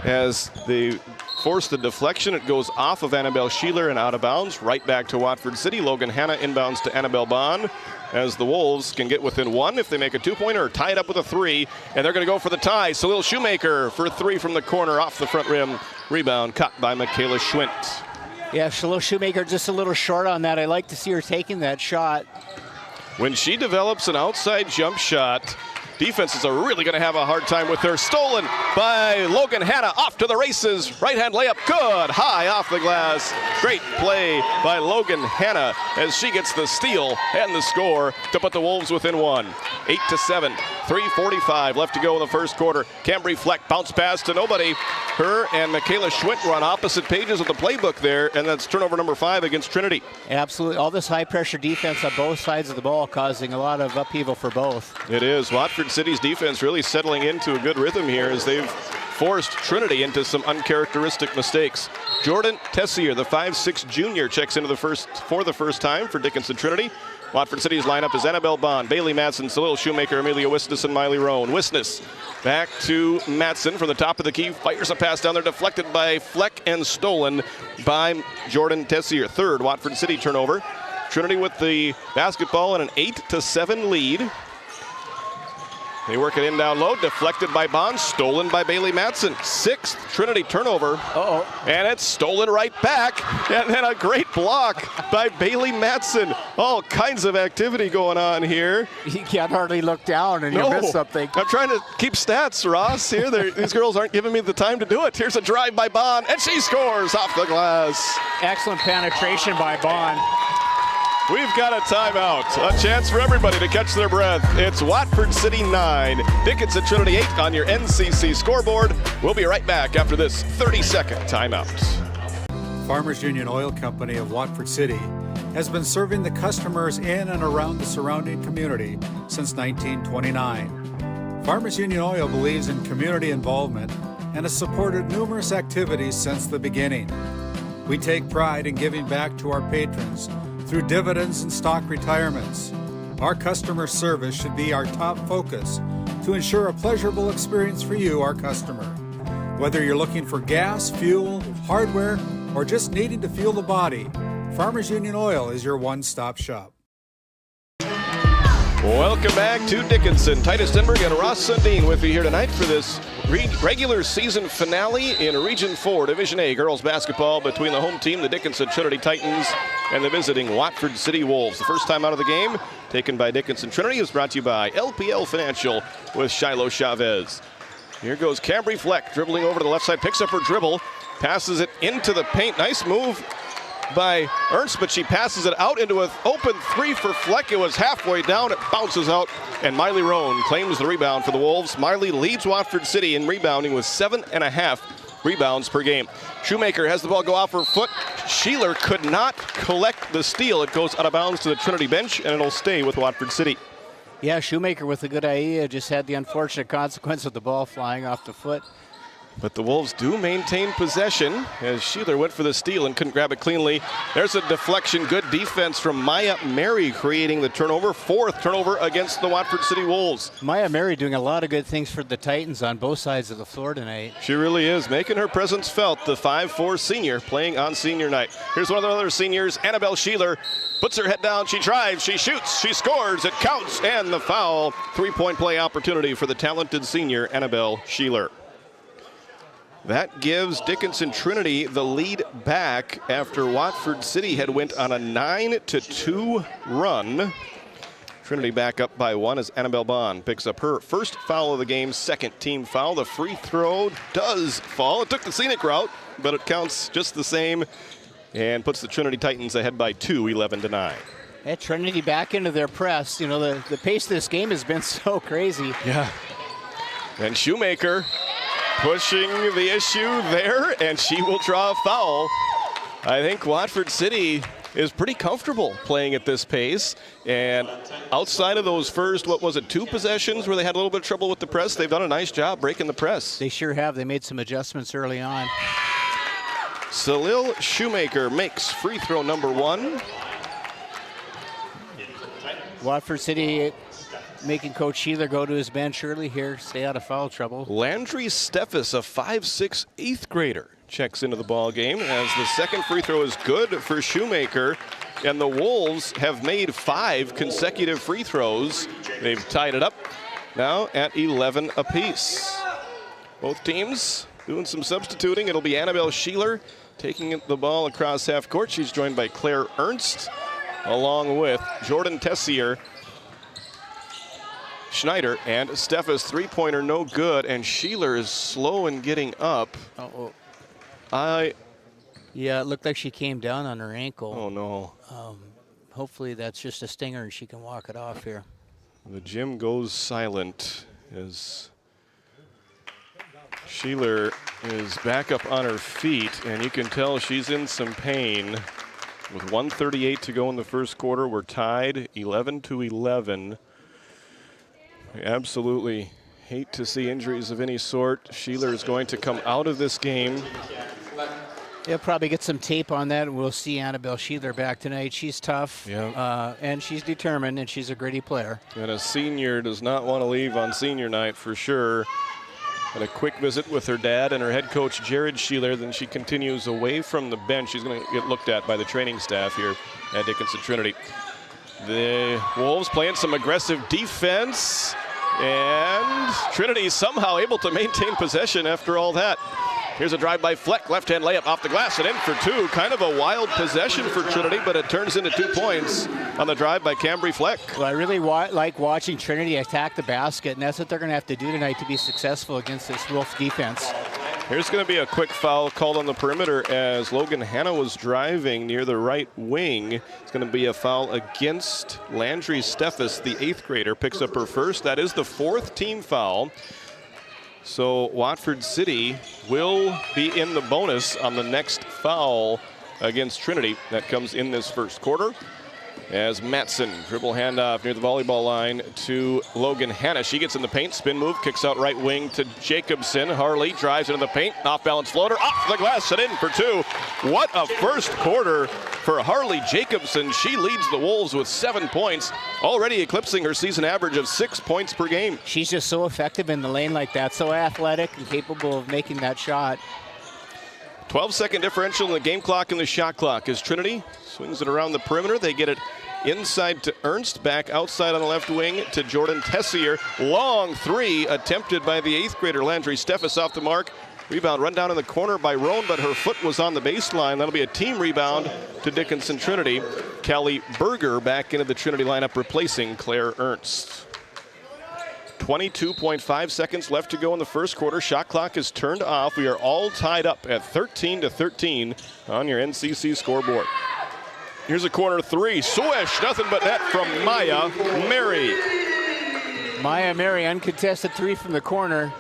As they force the deflection, it goes off of Annabelle Sheeler and out of bounds, right back to Watford City. Logan Hanna inbounds to Annabelle Bond, as the Wolves can get within 1 if they make a 2-pointer or tie it up with a 3. And they're going to go for the tie. Salil Shoemaker for 3 from the corner off the front rim. Rebound caught by Michaela Schwint. Yeah, Salil Shoemaker just a little short on that. I like to see her taking that shot. When she develops an outside jump shot, defenses are really going to have a hard time with her. Stolen by Logan Hanna, off to the races. Right-hand layup, good, high off the glass. Great play by Logan Hanna as she gets the steal and the score to put the Wolves within 1. 8-7, 3:45 left to go in the first quarter. Cambry Fleck bounce pass to nobody. Her and Michaela Schwint were on opposite pages of the playbook there, and that's turnover number 5 against Trinity. Absolutely, all this high-pressure defense on both sides of the ball causing a lot of upheaval for both. It is. Watford City's defense really settling into a good rhythm here as they've forced Trinity into some uncharacteristic mistakes. Jordan Tessier, the 5'6" junior, checks into for the first time for Dickinson Trinity. Watford City's lineup is Annabelle Bond, Bailey Matson, Salil Shoemaker, Amelia Wisness, and Miley Roan. Wisness back to Matson from the top of the key, fires a pass down there, deflected by Fleck and stolen by Jordan Tessier. Third Watford City turnover. Trinity with the basketball and an 8-7 lead. They work it in down low, deflected by Bond, stolen by Bailey Matson. 6th Trinity turnover. And it's stolen right back. And then a great block by Bailey Matson. All kinds of activity going on here. You can't hardly look down and you miss something. I'm trying to keep stats, Ross. Here, these girls aren't giving me the time to do it. Here's a drive by Bond, and she scores off the glass. Excellent penetration by Bond. We've got a timeout. A chance for everybody to catch their breath. It's Watford City 9, Dickinson Trinity 8 on your NCC scoreboard. We'll be right back after this 30-second timeout. Farmers Union Oil Company of Watford City has been serving the customers in and around the surrounding community since 1929. Farmers Union Oil believes in community involvement and has supported numerous activities since the beginning. We take pride in giving back to our patrons through dividends and stock retirements. Our customer service should be our top focus to ensure a pleasurable experience for you, our customer. Whether you're looking for gas, fuel, hardware, or just needing to fuel the body, Farmers Union Oil is your one-stop shop. Welcome back to Dickinson. Titus Denberg and Ross Sundin with you here tonight for this regular season finale in Region 4 Division A girls basketball between the home team, the Dickinson Trinity Titans, and the visiting Watford City Wolves. The first time out of the game, taken by Dickinson Trinity, is brought to you by LPL Financial with Shiloh Chavez. Here goes Cambry Fleck, dribbling over to the left side, picks up her dribble, passes it into the paint. Nice move by Ernst, but she passes it out into an open three for Fleck. It was halfway down, it bounces out, and Miley Roan claims the rebound for the Wolves. Miley leads Watford City in rebounding with 7.5 rebounds per game. Shoemaker has the ball go off her foot. Sheeler could not collect the steal. It goes out of bounds to the Trinity bench, and it'll stay with Watford City. Yeah, Shoemaker with a good idea, just had the unfortunate consequence of the ball flying off the foot. But the Wolves do maintain possession as Sheeler went for the steal and couldn't grab it cleanly. There's a deflection. Good defense from Maya Mary creating the turnover. Fourth turnover against the Watford City Wolves. Maya Mary doing a lot of good things for the Titans on both sides of the floor tonight. She really is, making her presence felt. The 5'4" senior playing on senior night. Here's one of the other seniors, Annabelle Sheeler. Puts her head down, she drives, she shoots, she scores, it counts, and the foul. Three-point play opportunity for the talented senior, Annabelle Sheeler. That gives Dickinson Trinity the lead back after Watford City had went on a 9-2 run. Trinity back up by 1 as Annabelle Bond picks up her first foul of the game, second team foul. The free throw does fall. It took the scenic route, but it counts just the same and puts the Trinity Titans ahead by 2, 11-9. Yeah, Trinity back into their press. You know, the pace of this game has been so crazy. Yeah. And Shoemaker pushing the issue there, and she will draw a foul. I think Watford City is pretty comfortable playing at this pace, and outside of those first, 2 possessions where they had a little bit of trouble with the press, they've done a nice job breaking the press. They sure have. They made some adjustments early on. Salil Shoemaker makes free throw number 1. Watford City making Coach Sheeler go to his bench early here, stay out of foul trouble. Landry Steffes, a 5'6" 8th grader, checks into the ball game as the second free throw is good for Shoemaker. And the Wolves have made 5 consecutive free throws. They've tied it up now at 11 apiece. Both teams doing some substituting. It'll be Annabelle Sheeler taking the ball across half court. She's joined by Claire Ernst, along with Jordan Tessier, Schneider, and Steffes. Three-pointer no good, and Sheeler is slow in getting up. Yeah, it looked like she came down on her ankle. Oh, no. Hopefully that's just a stinger and she can walk it off here. The gym goes silent as Sheeler is back up on her feet, and you can tell she's in some pain. With 1:38 to go in the first quarter, we're tied 11-11. We absolutely hate to see injuries of any sort. Sheeler is going to come out of this game. They'll probably get some tape on that, and we'll see Annabelle Sheeler back tonight. She's tough, and she's determined, and she's a gritty player. And a senior does not want to leave on senior night for sure. And a quick visit with her dad and her head coach, Jared Sheeler. Then she continues away from the bench. She's going to get looked at by the training staff here at Dickinson Trinity. The Wolves playing some aggressive defense, and Trinity somehow able to maintain possession after all that. Here's a drive by Fleck, left-hand layup off the glass and in for 2. Kind of a wild possession for Trinity, but it turns into 2 points on the drive by Cambry Fleck. Well, I really like watching Trinity attack the basket, and that's what they're going to have to do tonight to be successful against this Wolf defense. Here's going to be a quick foul called on the perimeter as Logan Hanna was driving near the right wing. It's going to be a foul against Landry Steffes, the 8th grader, picks up her first. That is the 4th team foul. So Watford City will be in the bonus on the next foul against Trinity. That comes in this first quarter. As Matson dribble handoff near the volleyball line to Logan Hanna. She gets in the paint, spin move, kicks out right wing to Jacobson. Harley drives into the paint, off balance floater, off the glass and in for 2. What a first quarter for Harley Jacobson. She leads the Wolves with 7 points, already eclipsing her season average of 6 points per game. She's just so effective in the lane like that, so athletic and capable of making that shot. 12-second differential in the game clock and the shot clock as Trinity swings it around the perimeter. They get it inside to Ernst, back outside on the left wing to Jordan Tessier. Long three attempted by the 8th grader Landry Steffes off the mark. Rebound run down in the corner by Roan, but her foot was on the baseline. That'll be a team rebound to Dickinson Trinity. Callie Berger back into the Trinity lineup replacing Claire Ernst. 22.5 seconds left to go in the first quarter. Shot clock is turned off. We are all tied up at 13-13 on your NCC scoreboard. Here's a corner three. Swish, nothing but net from Maya Mary. Maya Mary, uncontested three from the corner.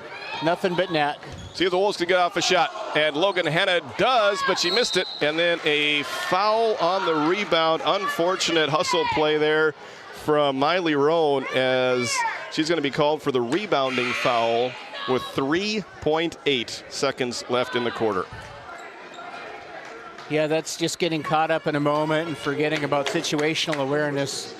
Nothing but net. See if the Wolves can get off a shot. And Logan Hanna does, but she missed it. And then a foul on the rebound. Unfortunate hustle play there from Miley Roan as she's going to be called for the rebounding foul with 3.8 seconds left in the quarter. Yeah, that's just getting caught up in a moment and forgetting about situational awareness.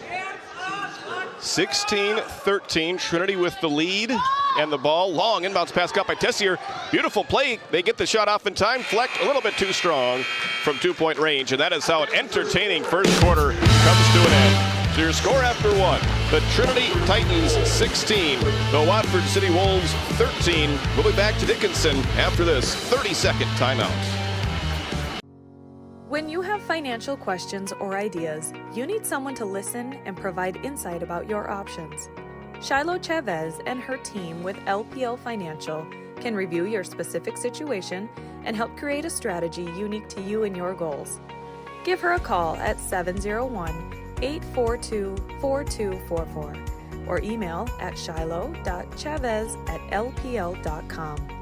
16-13, Trinity with the lead and the ball. Long inbounds pass got by Tessier. Beautiful play. They get the shot off in time. Fleck a little bit too strong from 2-point range, and that is how an entertaining first quarter comes to an end. So your score after one, the Trinity Titans 16, the Watford City Wolves 13. We'll be back to Dickinson after this 30-second timeout. When you have financial questions or ideas, you need someone to listen and provide insight about your options. Shiloh Chavez and her team with LPL Financial can review your specific situation and help create a strategy unique to you and your goals. Give her a call at 701-842-4244 or email at shiloh.chavez@lpl.com.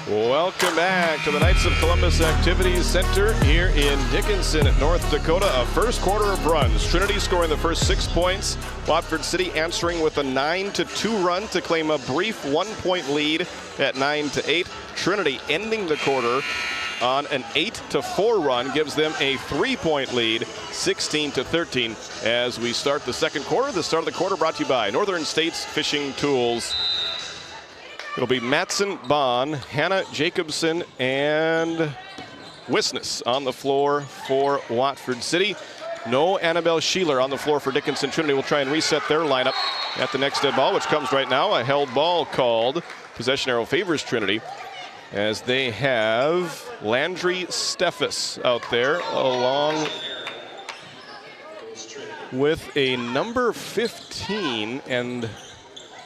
Welcome back to the Knights of Columbus Activities Center here in Dickinson, North Dakota. A first quarter of runs. Trinity scoring the first 6 points. Watford City answering with a 9-2 run to claim a brief 1-point lead at 9-8. Trinity ending the quarter on an 8-4 run gives them a 3-point lead, 16-13. As we start the second quarter, the start of the quarter brought to you by Northern States Fishing Tools. It'll be Matson, Bond, Hannah Jacobson, and Wisness on the floor for Watford City. No Annabelle Sheeler on the floor for Dickinson Trinity. We'll try and reset their lineup at the next dead ball, which comes right now. A held ball called. Possession arrow favors Trinity as they have Landry Steffes out there along with a number 15, and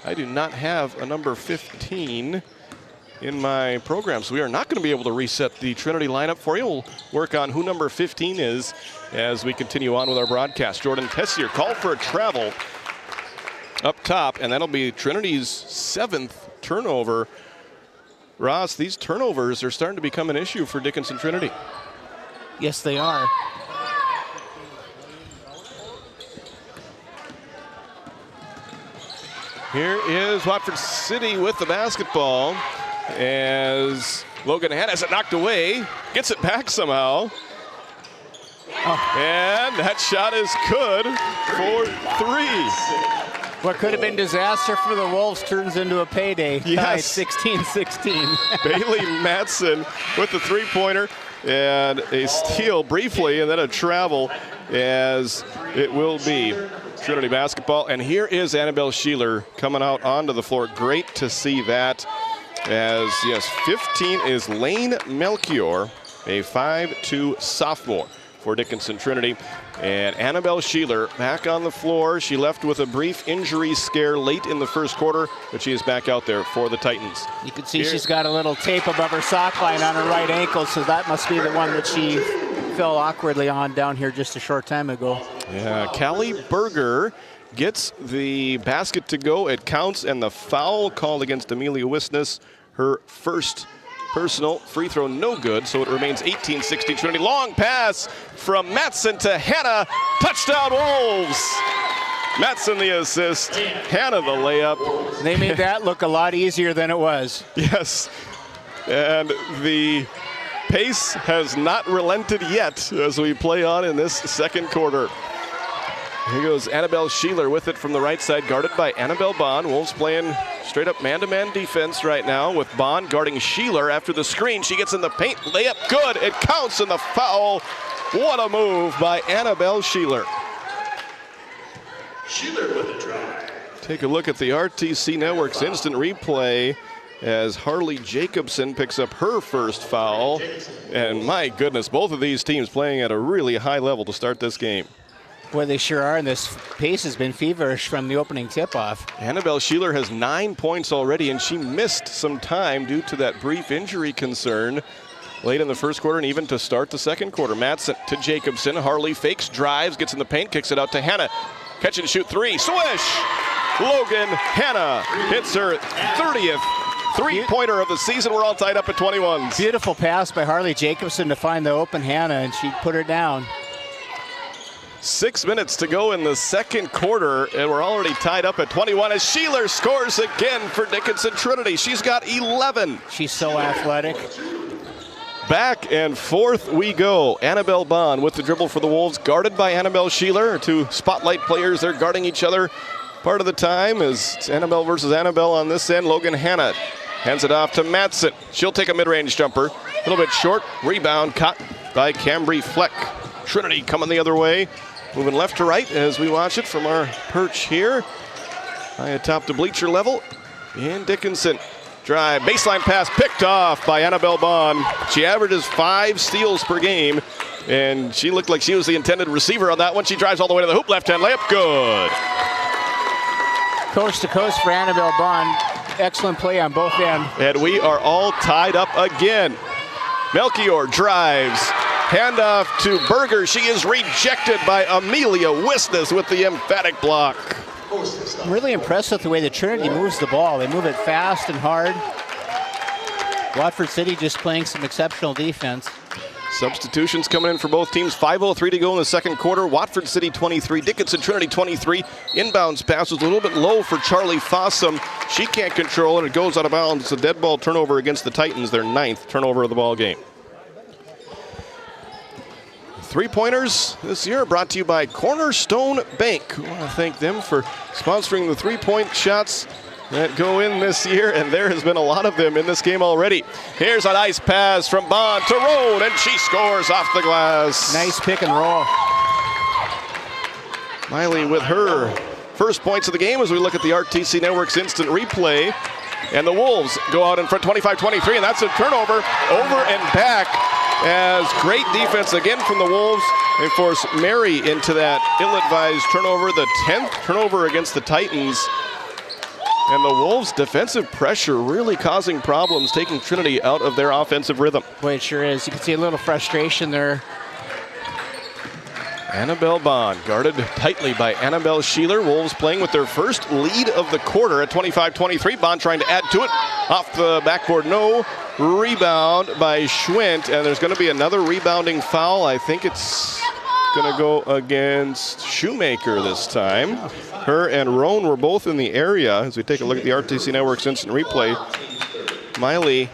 I do not have a number 15 in my program, so we are not going to be able to reset the Trinity lineup for you. We'll work on who number 15 is as we continue on with our broadcast. Jordan Tessier called for a travel up top, and that'll be Trinity's 7th turnover. Ross, these turnovers are starting to become an issue for Dickinson Trinity. Yes, they are. Here is Watford City with the basketball as Logan Hanna has it knocked away, gets it back somehow. And that shot is good for 3. What could have been disaster for the Wolves turns into a payday. Yes. 16-16. Bailey Matson with the three-pointer and a steal briefly and then a travel as it will be Trinity basketball. And here is Annabelle Sheeler coming out onto the floor. Great to see that. As, yes, 15 is Lane Melchior, a 5'2" sophomore for Dickinson Trinity. And Annabelle Sheeler back on the floor. She left with a brief injury scare late in the first quarter, but she is back out there for the Titans. You can see she's got a little tape above her sock line on her right ankle, so that must be the one that she fell awkwardly on down here just a short time ago. Yeah, Callie Berger gets the basket to go. It counts, and the foul called against Amelia Wisness, her first personal free throw, no good, so it remains 18-16 Trinity. Long pass from Matson to Hannah. Touchdown Wolves! Matson the assist, Hannah the layup. They made that look a lot easier than it was. Yes, and the pace has not relented yet as we play on in this second quarter. Here goes Annabelle Sheeler with it from the right side, guarded by Annabelle Bond. Wolves playing straight up man-to-man defense right now with Bond guarding Sheeler after the screen. She gets in the paint, layup good. It counts in the foul. What a move by Annabelle Sheeler. Sheeler with a try. Take a look at the RTC Network's instant replay as Harley Jacobson picks up her first foul. And my goodness, both of these teams playing at a really high level to start this game. Boy, they sure are, and this pace has been feverish from the opening tip-off. Annabelle Sheeler has 9 points already, and she missed some time due to that brief injury concern late in the first quarter and even to start the second quarter. Madsen to Jacobson. Harley fakes, drives, gets in the paint, kicks it out to Hannah. Catch and shoot three. Swish! Logan Hannah hits her 30th three-pointer of the season. We're all tied up at 21. Beautiful pass by Harley Jacobson to find the open Hannah, and she put her down. 6 minutes to go in the second quarter, and we're already tied up at 21 as Sheeler scores again for Dickinson Trinity. She's got 11. She's so athletic. Back and forth we go. Annabelle Bond with the dribble for the Wolves, guarded by Annabelle Sheeler. Two spotlight players, they're guarding each other part of the time as it's Annabelle versus Annabelle on this end. Logan Hannah hands it off to Madsen. She'll take a mid-range jumper. A little bit short. Rebound caught by Cambry Fleck. Trinity coming the other way. Moving left to right as we watch it from our perch here. High atop the bleacher level. And Dickinson. Drive, baseline pass picked off by Annabelle Bond. She averages 5 steals per game, and she looked like she was the intended receiver on that one. She drives all the way to the hoop, left-hand layup, good. Coast to coast for Annabelle Bond. Excellent play on both ends. And we are all tied up again. Melchior drives. Handoff to Berger. She is rejected by Amelia Wisnes with the emphatic block. I'm really impressed with the way the Trinity moves the ball. They move it fast and hard. Watford City just playing some exceptional defense. Substitutions coming in for both teams. 5:03 to go in the second quarter. Watford City 23, Dickinson Trinity 23. Inbounds pass was a little bit low for Charlie Fossum. She can't control it. It goes out of bounds. It's a dead ball turnover against the Titans, their 9th turnover of the ball game. Three-pointers this year brought to you by Cornerstone Bank. We want to thank them for sponsoring the three-point shots that go in this year, and there has been a lot of them in this game already. Here's a nice pass from Bond to Roan, and she scores off the glass. Nice pick and roll. Miley with her first points of the game as we look at the RTC Network's instant replay. And the Wolves go out in front 25-23, and that's a turnover over and back. As great defense again from the Wolves. They force Mary into that ill-advised turnover, the 10th turnover against the Titans. And the Wolves' defensive pressure really causing problems, taking Trinity out of their offensive rhythm. Boy, it sure is. You can see a little frustration there. Annabelle Bond guarded tightly by Annabelle Sheeler. Wolves playing with their first lead of the quarter at 25-23. Bond trying to add to it. Off the backboard, no. Rebound by Schwint, and there's going to be another rebounding foul. I think it's going to go against Shoemaker this time. Her and Roan were both in the area. As we take a look at the RTC Network's instant replay, Miley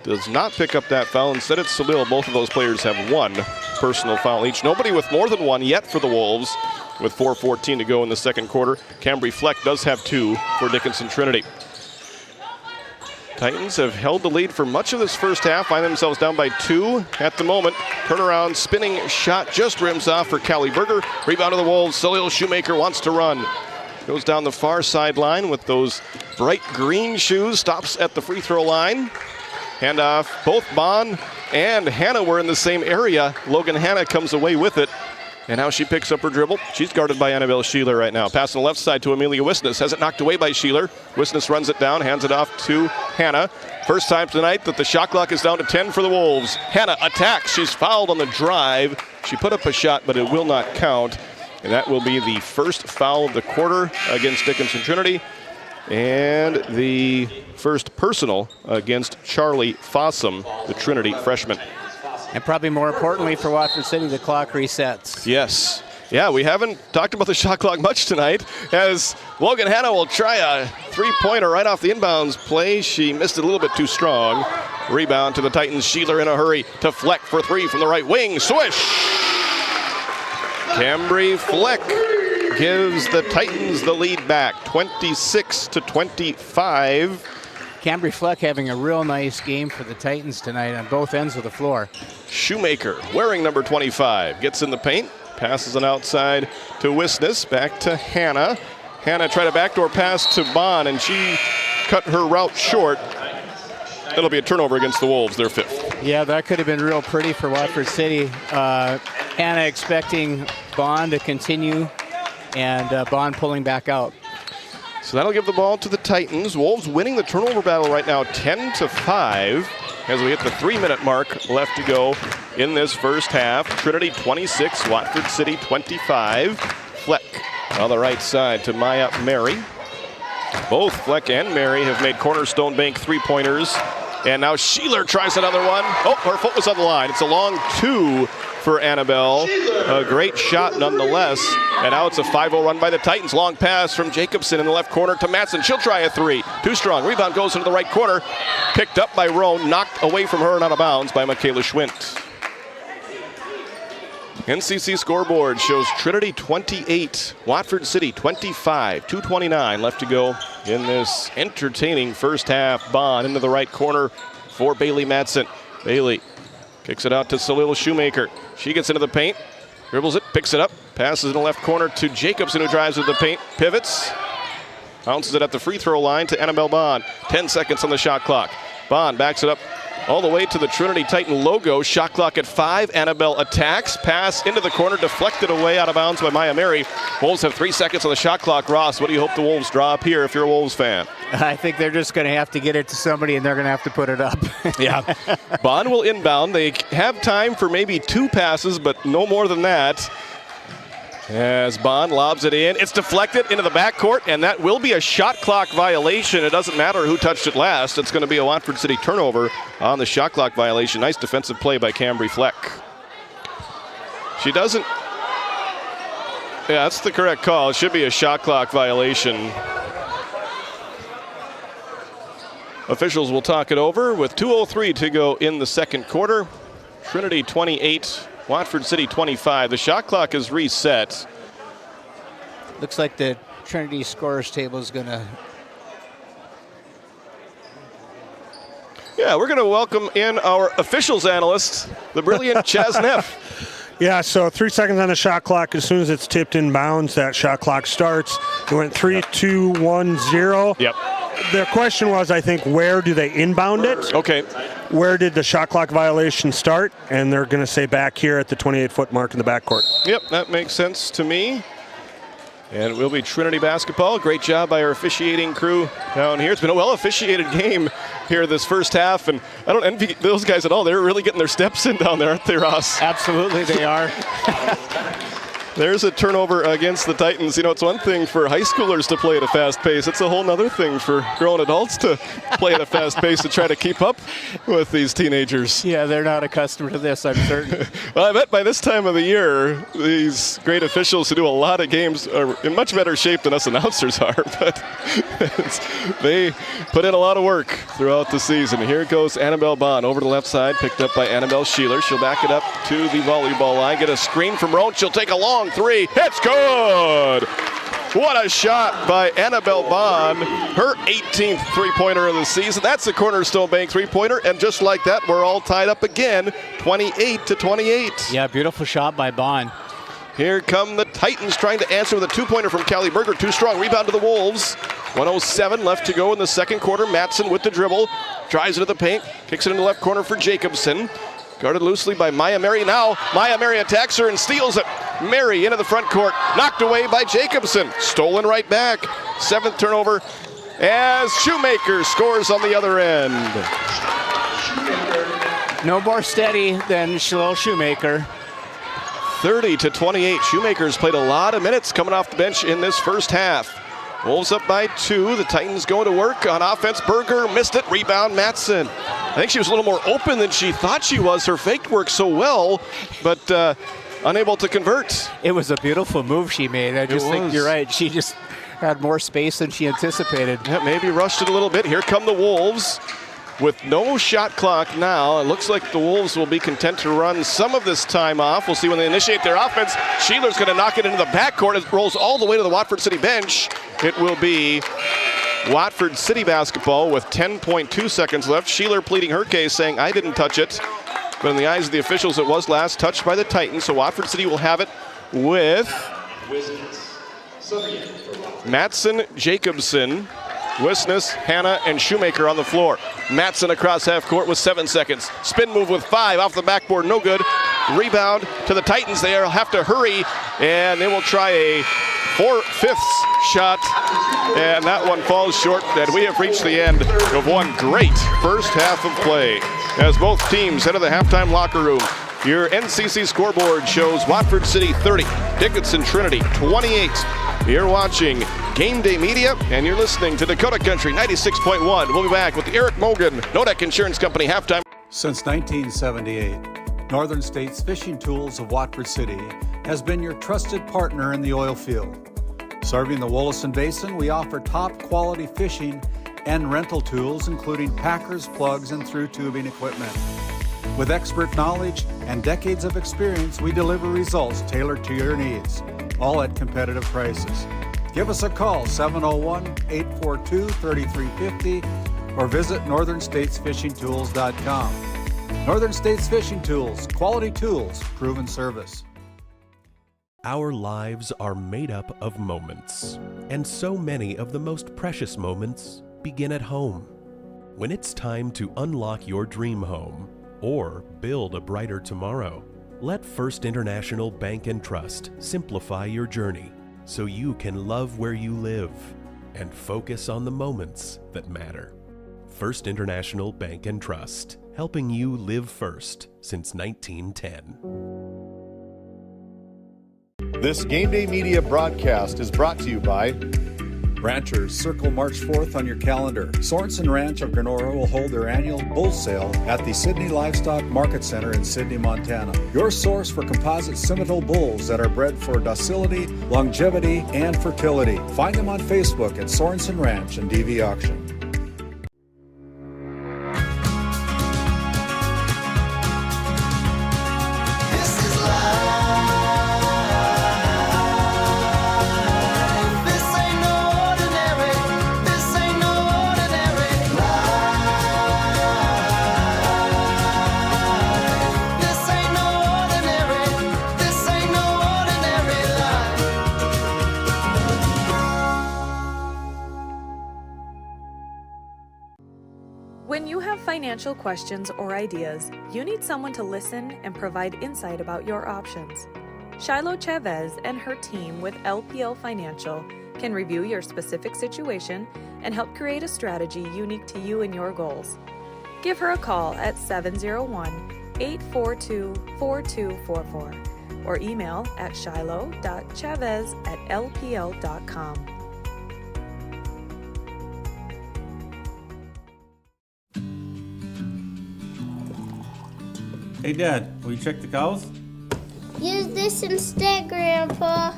does not pick up that foul. Instead, it's Salil. Both of those players have one personal foul each. Nobody with more than one yet for the Wolves with 4:14 to go in the second quarter. Cambry Fleck does have 2 for Dickinson Trinity. Titans have held the lead for much of this first half, find themselves down by 2 at the moment. Turnaround, spinning shot just rims off for Callie Berger. Rebound to the Wolves. Salil Shoemaker wants to run. Goes down the far sideline with those bright green shoes. Stops at the free throw line. Handoff. Both Bond and Hannah were in the same area. Logan Hannah comes away with it. And now she picks up her dribble. She's guarded by Annabelle Sheeler right now. Pass on the left side to Amelia Wisnes. Has it knocked away by Sheeler. Wisnes runs it down, hands it off to Hannah. First time tonight that the shot clock is down to 10 for the Wolves. Hannah attacks. She's fouled on the drive. She put up a shot, but it will not count. And that will be the first foul of the quarter against Dickinson Trinity. And the first personal against Charlie Fossum, the Trinity freshman. And probably more importantly for Watford City, the clock resets. Yes. Yeah, we haven't talked about the shot clock much tonight as Logan Hannah will try a three-pointer right off the inbounds play. She missed it a little bit too strong. Rebound to the Titans. Sheeler in a hurry to Fleck for 3 from the right wing. Swish! Cambry Fleck gives the Titans the lead back, 26-25. Cambry Fleck having a real nice game for the Titans tonight on both ends of the floor. Shoemaker, wearing number 25, gets in the paint, passes it outside to Wisness, back to Hannah. Hannah tried a backdoor pass to Bond, and she cut her route short. It'll be a turnover against the Wolves, their 5th. Yeah, that could have been real pretty for Watford City. Hannah expecting Bond to continue, and Bond pulling back out. So that'll give the ball to the Titans. Wolves winning the turnover battle right now, 10-5, as we hit the 3-minute mark left to go in this first half. Trinity 26, Watford City 25. Fleck on the right side to Maya Mary. Both Fleck and Mary have made Cornerstone Bank 3-pointers. And now Sheeler tries another one. Oh, her foot was on the line. It's a long 2 for Annabelle. A great shot nonetheless. And now it's a 5-0 run by the Titans. Long pass from Jacobson in the left corner to Matson. She'll try a 3. Too strong. Rebound goes into the right corner. Picked up by Roan. Knocked away from her and out of bounds by Michaela Schwint. NCC scoreboard shows Trinity 28, Watford City 25, 2:29 left to go in this entertaining first half. Bond into the right corner for Bailey Madsen. Bailey kicks it out to Salil Shoemaker. She gets into the paint, dribbles it, picks it up, passes in the left corner to Jacobson, who drives with the paint, pivots, bounces it at the free throw line to Annabelle Bond. 10 seconds on the shot clock. Bond backs it up all the way to the Trinity Titan logo. Shot clock at 5. Annabelle attacks. Pass into the corner, deflected away out of bounds by Maya Mary. Wolves have 3 seconds on the shot clock. Ross, what do you hope the Wolves draw up here if you're a Wolves fan? I think they're just going to have to get it to somebody, and they're going to have to put it up. Yeah. Bond will inbound. They have time for maybe 2 passes, but no more than that. As Bond lobs it in, it's deflected into the backcourt, and that will be a shot clock violation. It doesn't matter who touched it last. It's going to be a Watford City turnover on the shot clock violation. Nice defensive play by Cambry Fleck. She doesn't. Yeah, that's the correct call. It should be a shot clock violation. Officials will talk it over with 2:03 to go in the second quarter. Trinity 28. Watford City 25. The shot clock is reset. Looks like the Trinity scorers table is going to... Yeah, we're going to welcome in our officials analyst, the brilliant Chaz Neff. Yeah, so 3 seconds on the shot clock. As soon as it's tipped in bounds, that shot clock starts. It went 3, 2, 1, 0. Yep. The question was, I think, where do they inbound it? Okay. Where did the shot clock violation start? And they're going to say back here at the 28-foot mark in the backcourt. Yep, that makes sense to me. And it will be Trinity basketball. Great job by our officiating crew down here. It's been a well-officiated game here this first half, and I don't envy those guys at all. They're really getting their steps in down there, aren't they, Ross? Absolutely, they are. There's a turnover against the Titans. You know, it's one thing for high schoolers to play at a fast pace. It's a whole other thing for grown adults to play at a fast pace to try to keep up with these teenagers. Yeah, they're not accustomed to this, I'm certain. Well, I bet by this time of the year, these great officials who do a lot of games are in much better shape than us announcers are. But they put in a lot of work throughout the season. Here goes Annabelle Bond over to the left side, picked up by Annabelle Sheeler. She'll back it up to the volleyball line, get a screen from Roan. She'll take a long 3. It's good! What a shot by Annabelle Bond. Her 18th three-pointer of the season. That's a Cornerstone Bank three-pointer. And just like that, we're all tied up again, 28-28. Yeah, beautiful shot by Bond. Here come the Titans trying to answer with a two-pointer from Callie Berger. Too strong. Rebound to the Wolves. 1:07 left to go in the second quarter. Matson with the dribble. Drives into the paint. Kicks it in the left corner for Jacobson. Guarded loosely by Maya Mary. Now Maya Mary attacks her and steals it. Mary into the front court. Knocked away by Jacobson. Stolen right back. 7th turnover as Shoemaker scores on the other end. No more steady than Shalil Shoemaker. 30-28. Shoemaker's played a lot of minutes coming off the bench in this first half. Wolves up by 2. The Titans going to work on offense. Berger missed it. Rebound Matson. I think she was a little more open than she thought she was. Her fake worked so well, but unable to convert. It was a beautiful move she made. I just think you're right. She just had more space than she anticipated. Yeah, maybe rushed it a little bit. Here come the Wolves. with no shot clock now. It looks like the Wolves will be content to run some of this time off. We'll see when they initiate their offense. Sheeler's going to knock it into the backcourt. It rolls all the way to the Watford City bench. It will be Watford City basketball with 10.2 seconds left. Sheeler pleading her case, saying, I didn't touch it. But in the eyes of the officials, it was last touched by the Titans. So Watford City will have it with Matson, Jacobson, Wisness, Hanna, and Shoemaker on the floor. Matson across half court with 7 seconds. Spin move with 5 off the backboard, no good. Rebound to the Titans. They have to hurry, and they will try a 4/5 shot, and that one falls short. And we have reached the end of one great first half of play as both teams head to the halftime locker room. Your NCC scoreboard shows Watford City 30, Dickinson Trinity 28. You're watching Game Day Media, and you're listening to Dakota Country 96.1. We'll be back with the Eric Mogan Nodak Insurance Company halftime. Since 1978, Northern States Fishing Tools of Watford City has been your trusted partner in the oil field. Serving the Wollaston Basin, we offer top quality fishing and rental tools, including packers, plugs, and through tubing equipment. With expert knowledge and decades of experience, we deliver results tailored to your needs, all at competitive prices. Give us a call, 701-842-3350, or visit northernstatesfishingtools.com. Northern States Fishing Tools, quality tools, proven service. Our lives are made up of moments, and so many of the most precious moments begin at home. When it's time to unlock your dream home or build a brighter tomorrow, let First International Bank and Trust simplify your journey so you can love where you live and focus on the moments that matter. First International Bank and Trust, helping you live first since 1910. This Game Day Media broadcast is brought to you by Ranchers, circle March 4th on your calendar. Sorensen Ranch of Grenora will hold their annual bull sale at the Sydney Livestock Market Center in Sydney, Montana. Your source for composite Simmental bulls that are bred for docility, longevity, and fertility. Find them on Facebook at Sorensen Ranch and DV Auction. When you have financial questions or ideas, you need someone to listen and provide insight about your options. Shiloh Chavez and her team with LPL Financial can review your specific situation and help create a strategy unique to you and your goals. Give her a call at 701-842-4244 or email at shiloh.chavez@lpl.com. Hey Dad, will you check the cows? Use this instead, Grandpa.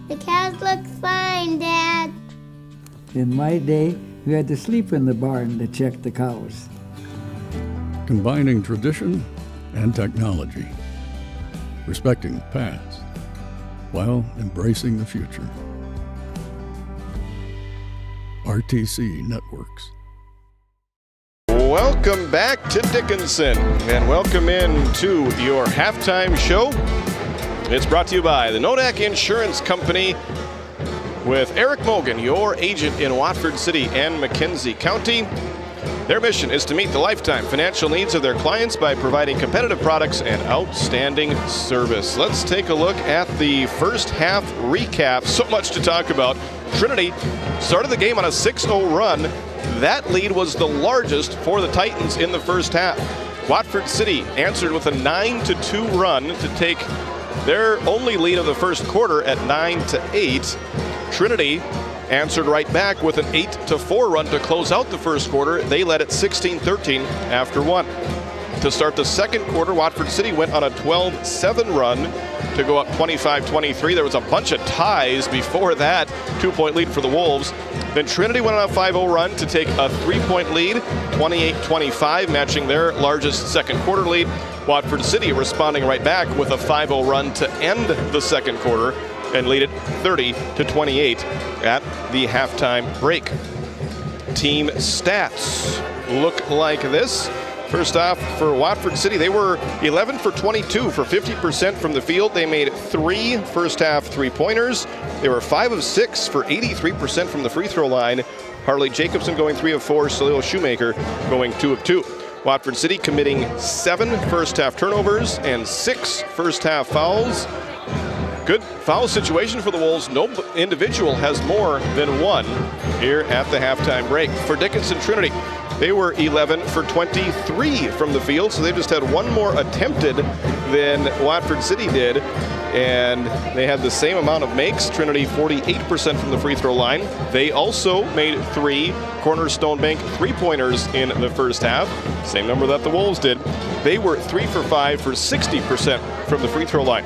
The cows look fine, Dad. In my day, we had to sleep in the barn to check the cows. Combining tradition and technology, respecting the past while embracing the future. RTC Networks. Welcome back to Dickinson, and welcome into your halftime show. It's brought to you by the Nodak Insurance Company with Eric Mogan, your agent in Watford City and Mackenzie County. Their mission is to meet the lifetime financial needs of their clients by providing competitive products and outstanding service. Let's take a look at the first half recap. So much to talk about. Trinity started the game on a 6-0 run. That lead was the largest for the Titans in the first half. Watford City answered with a 9-2 run to take their only lead of the first quarter at 9-8. Trinity answered right back with an 8-4 run to close out the first quarter. They led at 16-13 after one. To start the second quarter, Watford City went on a 12-7 run to go up 25-23. There was a bunch of ties before that. 2-point lead for the Wolves. Then Trinity went on a 5-0 run to take a 3-point lead, 28-25, matching their largest second quarter lead. Watford City responding right back with a 5-0 run to end the second quarter and lead it 30-28 at the halftime break. Team stats look like this. First off, for Watford City, they were 11 for 22 for 50% from the field. They made 3 first-half three-pointers. They were 5 of 6 for 83% from the free throw line. Harley Jacobson going 3 of 4, Salil Shoemaker going 2 of 2. Watford City committing 7 first-half turnovers and 6 first-half fouls. Good foul situation for the Wolves. No individual has more than 1 here at the halftime break. For Dickinson Trinity, they were 11 for 23 from the field, so they just had 1 more attempted than Watford City did. And they had the same amount of makes. Trinity 48% from the free throw line. They also made 3 cornerstone bank three-pointers in the first half. Same number that the Wolves did. They were 3 for 5 for 60% from the free throw line.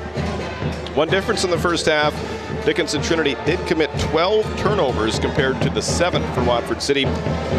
One difference in the first half, Dickinson Trinity did commit 12 turnovers compared to the 7 for Watford City.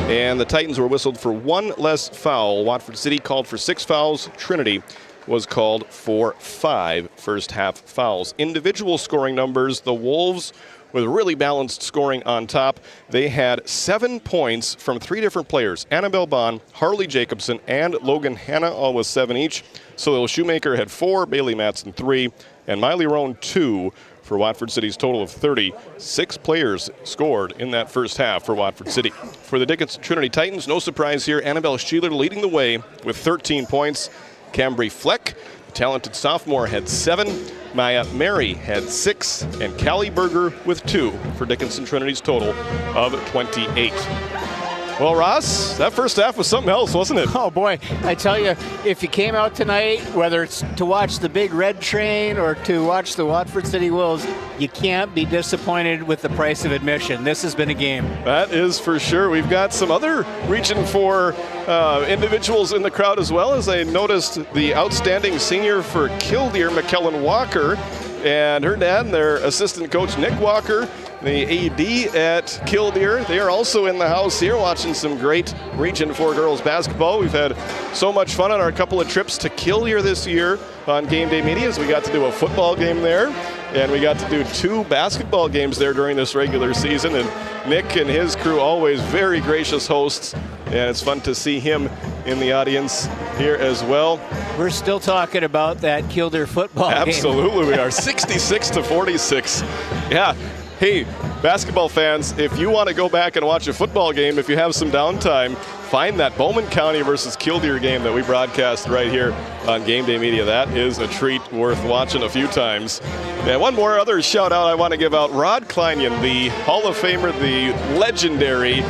And the Titans were whistled for 1 less foul. Watford City called for 6 fouls. Trinity was called for 5 first half fouls. Individual scoring numbers, the Wolves with really balanced scoring on top. They had 7 points from 3 different players. Annabelle Bond, Harley Jacobson, and Logan Hanna, all with 7 each. Salil Shoemaker had 4, Bailey Matson 3, and Miley Roan 2 for Watford City's total of 30. 6 players scored in that first half for Watford City. For the Dickinson Trinity Titans, no surprise here, Annabelle Sheeler leading the way with 13 points. Cambry Fleck, talented sophomore, had 7. Maya Mary had 6, and Callie Berger with 2 for Dickinson Trinity's total of 28. Well, Ross, that first half was something else, wasn't it? Oh, boy. I tell you, if you came out tonight, whether it's to watch the Big Red Train or to watch the Watford City Wolves, you can't be disappointed with the price of admission. This has been a game. That is for sure. We've got some other Region 4 individuals in the crowd as well, as I noticed the outstanding senior for Killdeer, McKellen Walker, and her dad, their assistant coach, Nick Walker, the AD at Killdeer. They are also in the house here watching some great Region 4 girls basketball. We've had so much fun on our couple of trips to Killdeer this year on Game Day Media, as we got to do a football game there, and we got to do 2 basketball games there during this regular season. And Nick and his crew, always very gracious hosts, and it's fun to see him in the audience here as well. We're still talking about that Killdeer football game. Absolutely, we are 66-46. Yeah. Hey, basketball fans, if you want to go back and watch a football game, if you have some downtime, find that Bowman County versus Killdeer game that we broadcast right here on Game Day Media. That is a treat worth watching a few times. And one more other shout out I want to give out. Rod Kleinian, the Hall of Famer, the legendary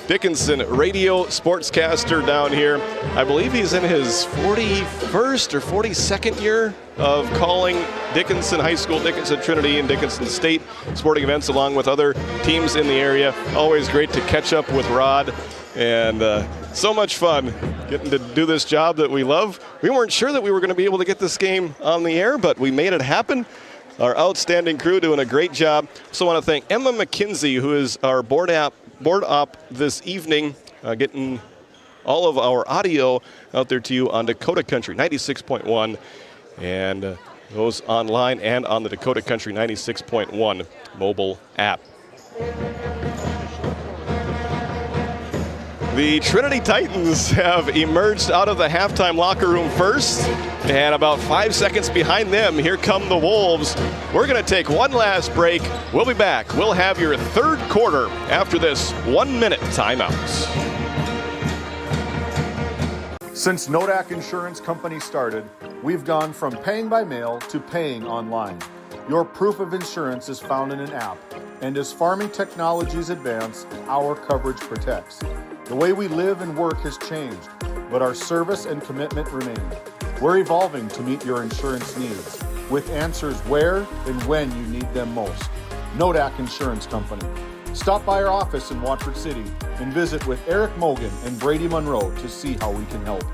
Dickinson radio sportscaster down here. I believe he's in his 41st or 42nd year of calling Dickinson High School, Dickinson Trinity, and Dickinson State sporting events along with other teams in the area. Always great to catch up with Rod, and so much fun getting to do this job that we love. We weren't sure that we were going to be able to get this game on the air, but we made it happen. Our outstanding crew doing a great job. So I want to thank Emma McKinsey, who is our board op this evening, getting all of our audio out there to you on Dakota Country 96.1, and those online and on the Dakota Country 96.1 mobile app. The Trinity Titans have emerged out of the halftime locker room first, and about 5 seconds behind them, here come the Wolves. We're going to take one last break. We'll be back. We'll have your third quarter after this 1-minute timeout. Since Nodak Insurance Company started, we've gone from paying by mail to paying online. Your proof of insurance is found in an app, and as farming technologies advance, our coverage protects. The way we live and work has changed, but our service and commitment remain. We're evolving to meet your insurance needs, with answers where and when you need them most. Nodak Insurance Company. Stop by our office in Watford City and visit with Eric Mogan and Brady Monroe to see how we can help.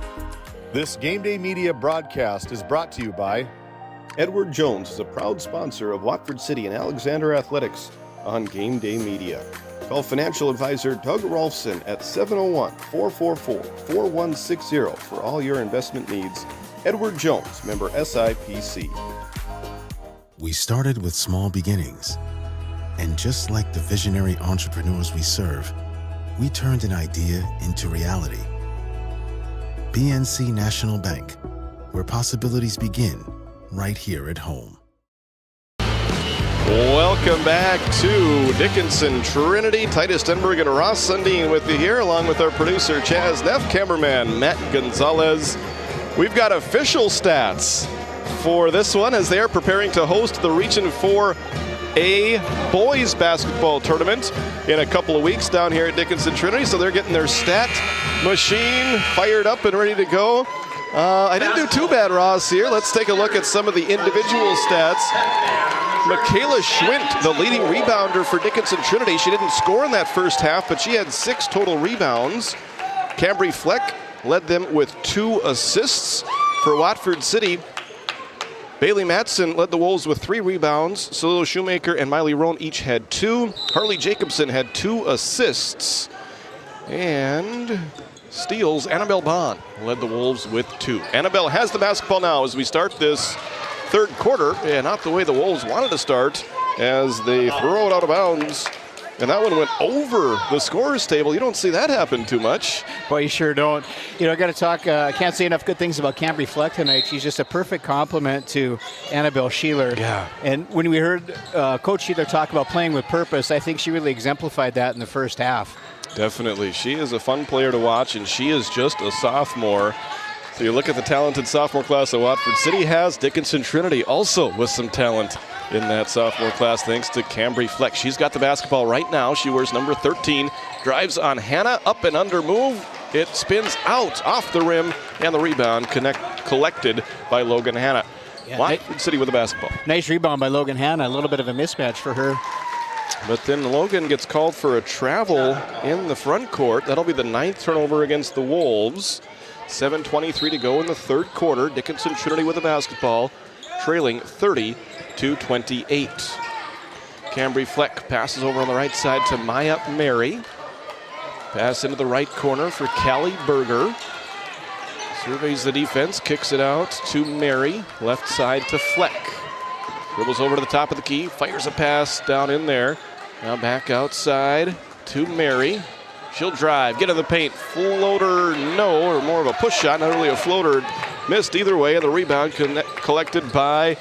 This Game Day Media broadcast is brought to you by Edward Jones, is a proud sponsor of Watford City and Alexander Athletics on Game Day Media. Call financial advisor Doug Rolfson at 701-444-4160 for all your investment needs. Edward Jones, member SIPC. We started with small beginnings. And just like the visionary entrepreneurs we serve, we turned an idea into reality. PNC National Bank, where possibilities begin right here at home. Welcome back to Dickinson Trinity. Titus Denberg and Ross Sundin with you here, along with our producer Chaz Neff, cameraman Matt Gonzalez. We've got official stats for this one as they are preparing to host the Region 4A boys basketball tournament in a couple of weeks down here at Dickinson Trinity. So they're getting their stat machine fired up and ready to go. I didn't do too bad, Ross, here. Let's take a look at some of the individual stats. Michaela Schwint, the leading rebounder for Dickinson Trinity. She didn't score in that first half, but she had 6 total rebounds. Cambry Fleck led them with 2 assists for Watford City. Bailey Matson led the Wolves with 3 rebounds. Salilo Shoemaker and Miley Roan each had 2. Harley Jacobson had 2 assists. And steals, Annabelle Bond led the Wolves with 2. Annabelle has the basketball now as we start this third quarter, and not the way the Wolves wanted to start as they throw it out of bounds. And that one went over the scorer's table. You don't see that happen too much. Boy, you sure don't. You know, I got to talk, I can't say enough good things about Cambry Fleck tonight. She's just a perfect complement to Annabelle Sheeler. Yeah. And when we heard Coach Sheeler talk about playing with purpose, I think she really exemplified that in the first half. Definitely. She is a fun player to watch, and she is just a sophomore. So you look at the talented sophomore class that Watford City has. Dickinson Trinity also with some talent in that sophomore class, thanks to Cambry Fleck. She's got the basketball right now. She wears number 13. Drives on Hannah, up and under move. It spins out off the rim, and the rebound collected by Logan Hannah. Yeah, Watford City with the basketball. Nice rebound by Logan Hannah. A little bit of a mismatch for her. But then Logan gets called for a travel in the front court. That'll be the 9th turnover against the Wolves. 7:23 to go in the third quarter. Dickinson Trinity with the basketball, trailing 30-28. Cambry Fleck passes over on the right side to Maya Mary. Pass into the right corner for Callie Berger. Surveys the defense, kicks it out to Mary. Left side to Fleck. Dribbles over to the top of the key, fires a pass down in there. Now back outside to Mary. She'll drive, get in the paint, floater, no, or more of a push shot, not really a floater. Missed either way, and the rebound collected by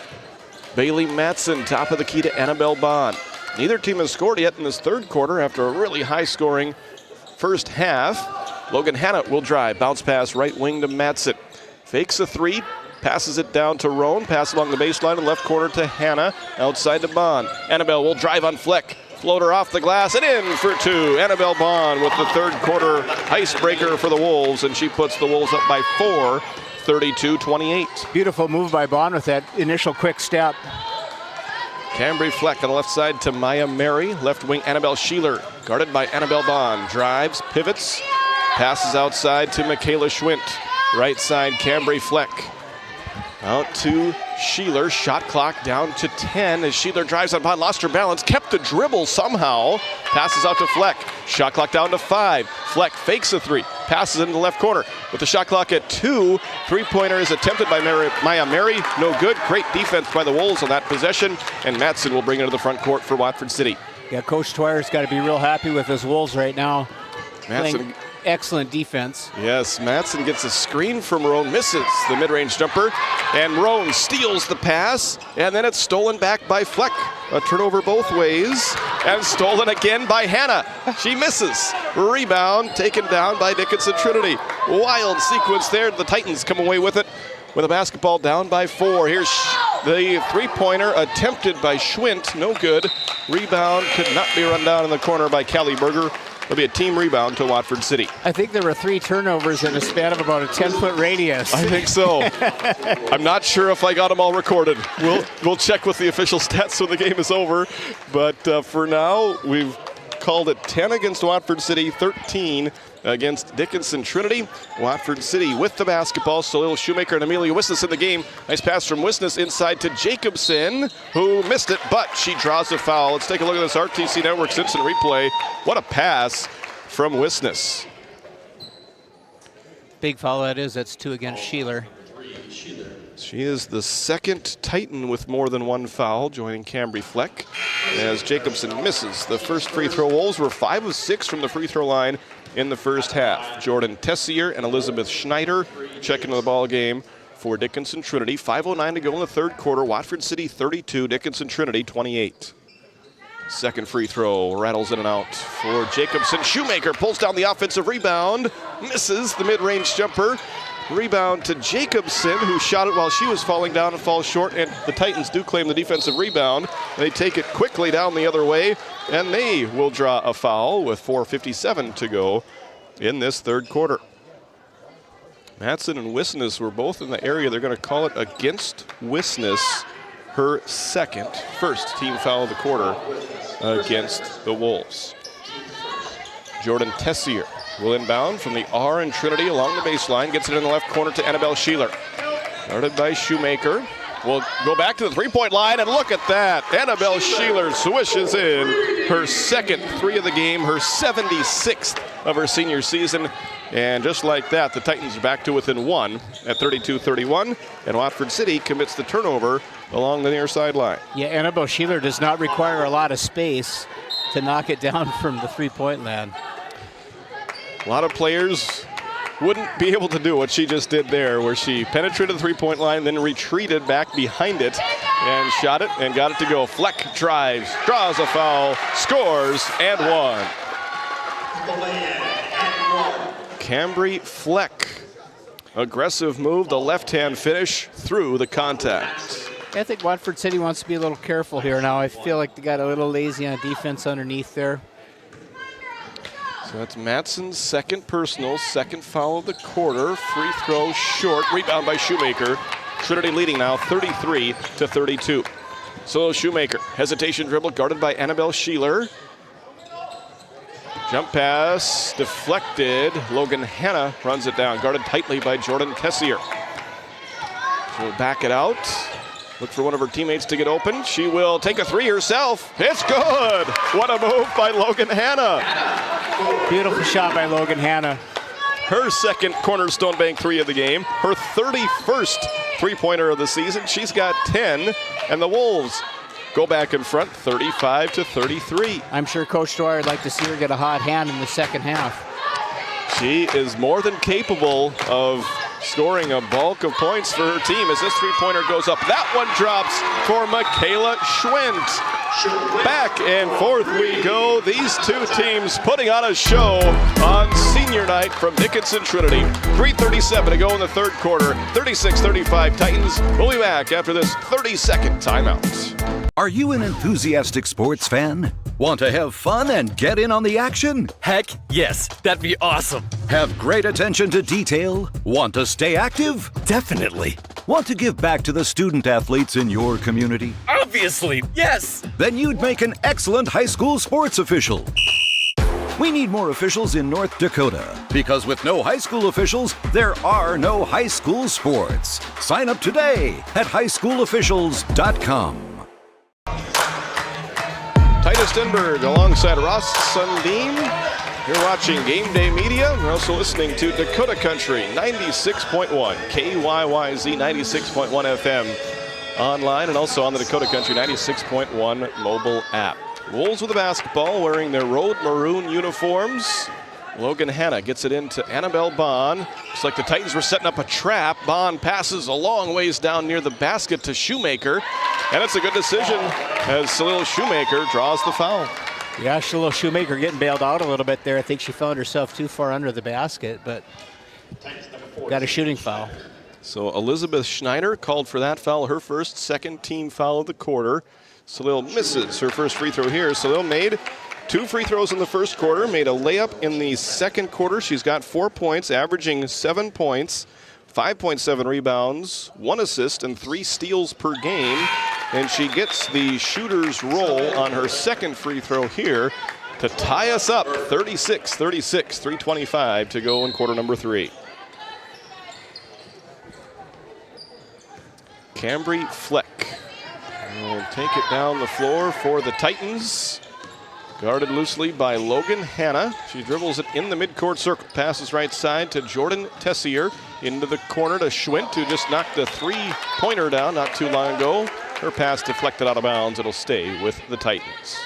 Bailey Matson. Top of the key to Annabelle Bond. Neither team has scored yet in this third quarter after a really high-scoring first half. Logan Hannah will drive, bounce pass right wing to Matson. Fakes a 3, passes it down to Roan, pass along the baseline and left corner to Hannah, outside to Bond. Annabelle will drive on Fleck. Floater off the glass and in for 2. Annabelle Bond with the third quarter icebreaker for the Wolves, and she puts the Wolves up by 4, 32-28. Beautiful move by Bond with that initial quick step. Cambry Fleck on the left side to Maya Mary. Left wing Annabelle Sheeler, guarded by Annabelle Bond. Drives, pivots, passes outside to Michaela Schwint. Right side Cambry Fleck. Out to Sheeler, shot clock down to 10 as Sheeler drives on Bond, lost her balance, kept the dribble somehow, passes out to Fleck, shot clock down to 5, Fleck fakes a 3, passes into the left corner with the shot clock at 2, three-pointer is attempted by Maya Mary, no good, great defense by the Wolves on that possession, and Matson will bring it to the front court for Watford City. Yeah, Coach Twyer's got to be real happy with his Wolves right now. Matson. Excellent defense. Yes, Matson gets a screen from Roan, misses the mid-range jumper, and Roan steals the pass, and then it's stolen back by Fleck. A turnover both ways, and stolen again by Hannah. She misses. Rebound taken down by Dickinson Trinity. Wild sequence there. The Titans come away with it with a basketball down by 4. Here's the three-pointer attempted by Schwint. No good. Rebound could not be run down in the corner by Callie Berger. It'll be a team rebound to Watford City. I think there were 3 turnovers in a span of about a 10-foot radius. I think so. I'm not sure if I got them all recorded. We'll check with the official stats when the game is over. But for now, we've called it 10 against Watford City, 13 against Dickinson Trinity. Watford City with the basketball. Salil Shoemaker and Amelia Wisnes in the game. Nice pass from Wisnes inside to Jacobson, who missed it, but she draws a foul. Let's take a look at this RTC Networks instant replay. What a pass from Wisnes. Big foul that is. That's 2 against Sheeler. She is the second Titan with more than 1 foul, joining Cambry Fleck as Jacobson misses the first free throw. Wolves were 5 of 6 from the free throw line in the first half. Jordan Tessier and Elizabeth Schneider check into the ball game for Dickinson Trinity. 5:09 to go in the third quarter. Watford City 32, Dickinson Trinity 28. Second free throw rattles in and out for Jacobson. Shoemaker pulls down the offensive rebound, misses the mid-range jumper. Rebound to Jacobson, who shot it while she was falling down and falls short, and the Titans do claim the defensive rebound. They take it quickly down the other way, and they will draw a foul with 4:57 to go in this third quarter. Matson and Wisnes were both in the area. They're going to call it against Wisnes, her first team foul of the quarter against the Wolves. Jordan Tessier will inbound from the R in Trinity along the baseline. Gets it in the left corner to Annabelle Sheeler. Guarded by Shoemaker. Will go back to the three-point line, and look at that. Annabelle Sheeler swishes in her second 3 of the game, her 76th of her senior season. And just like that, the Titans are back to within 1 at 32-31. And Watford City commits the turnover along the near sideline. Yeah, Annabelle Sheeler does not require a lot of space to knock it down from the three-point land. A lot of players wouldn't be able to do what she just did there, where she penetrated the three-point line, then retreated back behind it and shot it and got it to go. Fleck drives, draws a foul, scores, and 1. Cambry Fleck. Aggressive move, the left-hand finish through the contact. I think Watford City wants to be a little careful here now. I feel like they got a little lazy on defense underneath there. So that's Matson's second personal, second foul of the quarter. Free throw short, rebound by Shoemaker. Trinity leading now 33-32. So Shoemaker, hesitation dribble guarded by Annabelle Sheeler. Jump pass deflected. Logan Hanna runs it down, guarded tightly by Jordan Tessier. She'll back it out. Look for one of her teammates to get open. She will take a 3 herself. It's good. What a move by Logan Hanna. Beautiful shot by Logan Hanna. Her second cornerstone bank 3 of the game. Her 31st three-pointer of the season. She's got 10, and the Wolves go back in front 35-33. I'm sure Coach Dwyer would like to see her get a hot hand in the second half. She is more than capable of scoring a bulk of points for her team as this three-pointer goes up. That one drops for Michaela Schwint. Back and forth we go. These two teams putting on a show on senior night from Dickinson Trinity. 3:37 to go in the third quarter. 36-35 Titans. We'll be back after this 30-second timeout. Are you an enthusiastic sports fan? Want to have fun and get in on the action? Heck, yes. That'd be awesome. Have great attention to detail? Want to stay active? Definitely. Want to give back to the student athletes in your community? Obviously, yes. Then you'd make an excellent high school sports official. We need more officials in North Dakota, because with no high school officials, there are no high school sports. Sign up today at highschoolofficials.com. Titus Stenberg alongside Ross Sundin. You're watching Game Day Media. We're also listening to Dakota Country 96.1, KYYZ 96.1 FM online, and also on the Dakota Country 96.1 mobile app. Wolves with the basketball, wearing their road maroon uniforms. Logan Hanna gets it into Annabelle Bond. Looks like the Titans were setting up a trap. Bond passes a long ways down near the basket to Shoemaker. And it's a good decision as Salil Shoemaker draws the foul. Yeah, Salil Shoemaker getting bailed out a little bit there. I think she found herself too far under the basket, but got a shooting foul. So Elizabeth Schneider called for that foul, her first, second team foul of the quarter. Salil misses her first free throw here. Salil made 2 free throws in the first quarter, made a layup in the second quarter. She's got 4 points, averaging 7 points, 5.7 rebounds, 1 assist, and 3 steals per game. And she gets the shooter's roll on her second free throw here to tie us up 36-36, 3:25 to go in quarter number 3. Cambry Fleck will take it down the floor for the Titans. Guarded loosely by Logan Hanna. She dribbles it in the midcourt circle. Passes right side to Jordan Tessier. Into the corner to Schwint, who just knocked the three-pointer down not too long ago. Her pass deflected out of bounds. It'll stay with the Titans.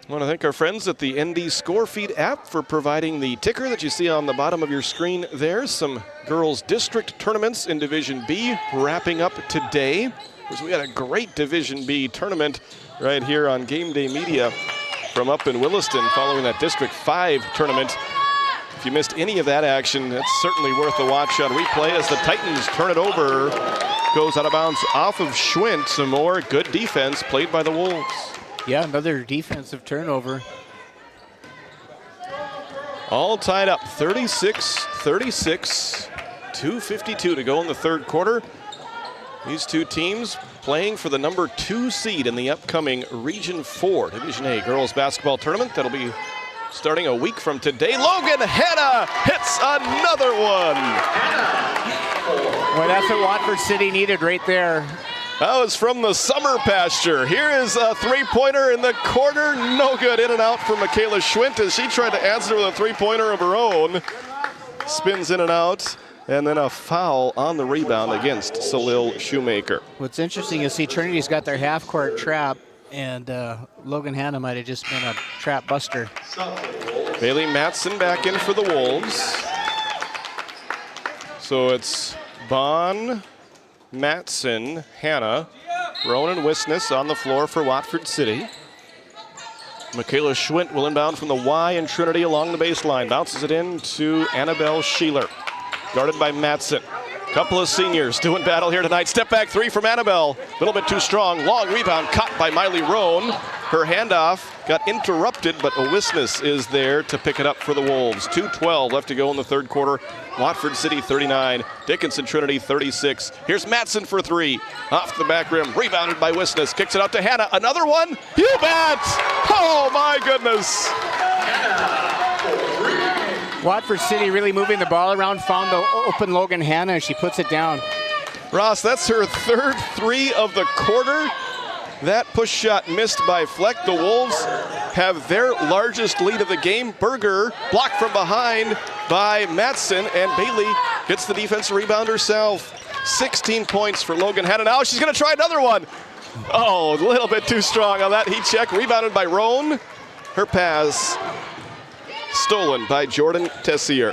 I want to thank our friends at the ND Score Feed app for providing the ticker that you see on the bottom of your screen there. Some girls' district tournaments in Division B wrapping up today. We had a great Division B tournament right here on Game Day Media from up in Williston following that District 5 tournament. If you missed any of that action, it's certainly worth a watch on replay as the Titans turn it over. Goes out of bounds off of Schwint. Some more good defense played by the Wolves. Yeah, another defensive turnover. All tied up, 36-36, 2:52 to go in the third quarter. These two teams playing for the number 2 seed in the upcoming Region 4 Division A girls basketball tournament. That'll be starting a week from today. Logan Hanna hits another one. Well, that's what Watford City needed right there. That was from the summer pasture. Here is a three-pointer in the corner. No good. In and out for Michaela Schwint as she tried to answer with a three-pointer of her own. Spins in and out. And then a foul on the rebound against Salil Shoemaker. What's interesting is Trinity's got their half-court trap, and Logan Hanna might have just been a trap buster. Bailey Matson back in for the Wolves. So it's Bond, Matson, Hanna, Ronan Wisness on the floor for Watford City. Michaela Schwint will inbound from the Y in Trinity along the baseline. Bounces it in to Annabelle Sheeler. Guarded by Matson. Couple of seniors doing battle here tonight. Step back three from Annabelle. A little bit too strong. Long rebound caught by Miley Roan. Her handoff got interrupted, but Owisness is there to pick it up for the Wolves. 2:12 left to go in the third quarter. Watford City 39, Dickinson Trinity 36. Here's Matson for three. Off the back rim, rebounded by Wisness. Kicks it out to Hanna. Another one? You bet! Oh my goodness! Watford City really moving the ball around, found the open Logan Hanna, and she puts it down. Ross, that's her third three of the quarter. That push shot missed by Fleck. The Wolves have their largest lead of the game. Berger blocked from behind by Matson, and Bailey gets the defensive rebound herself. 16 points for Logan Hanna. Now she's going to try another one. Oh, a little bit too strong on that heat check. Rebounded by Roan. Her pass stolen by Jordan Tessier.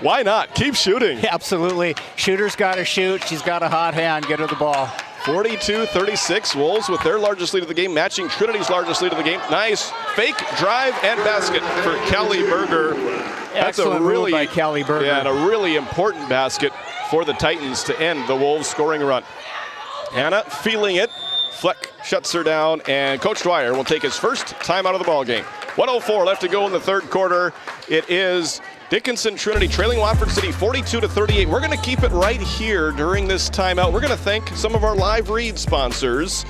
Why not? Keep shooting. Yeah, absolutely. Shooter's got to shoot. She's got a hot hand. Get her the ball. 42-36. Wolves with their largest lead of the game, matching Trinity's largest lead of the game. Nice fake drive and basket for Callie Berger. That's Excellent move by Callie Berger. Yeah, and a really important basket for the Titans to end the Wolves scoring run. Hanna feeling it. Fleck shuts her down, and Coach Dwyer will take his first time out of the ball game. 1:04 left to go in the third quarter. It is Dickinson Trinity trailing Watford City 42-38. We're going to keep it right here during this timeout. We're going to thank some of our live read sponsors.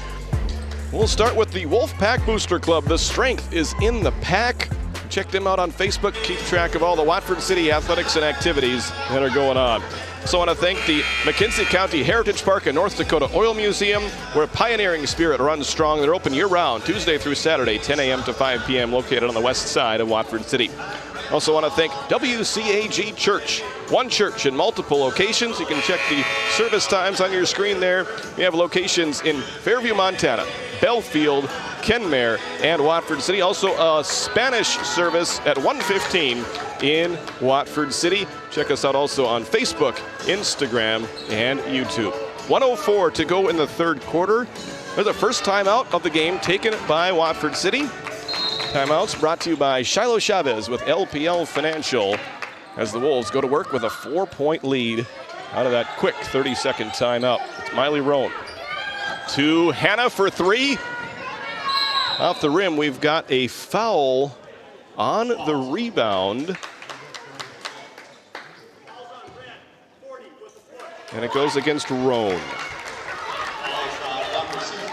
We'll start with the Wolfpack Booster Club. The strength is in the pack. Check them out on Facebook. Keep track of all the Watford City athletics and activities that are going on. Also want to thank the McKinsey County Heritage Park and North Dakota Oil Museum, where pioneering spirit runs strong. They're open year-round, Tuesday through Saturday, 10 a.m. to 5 p.m., located on the west side of Watford City. Also want to thank WCAG Church, one church in multiple locations. You can check the service times on your screen there. We have locations in Fairview, Montana, Belfield, Kenmare, and Watford City. Also a Spanish service at 1:15 in Watford City. Check us out also on Facebook, Instagram, and YouTube. 1:04 to go in the third quarter. There's the first timeout of the game taken by Watford City. Timeouts brought to you by Shiloh Chavez with LPL Financial as the Wolves go to work with a 4-point lead out of that quick 30-second timeout. It's Miley Roan. To Hanna for three. Off the rim, we've got a foul on the rebound. And it goes against Roan.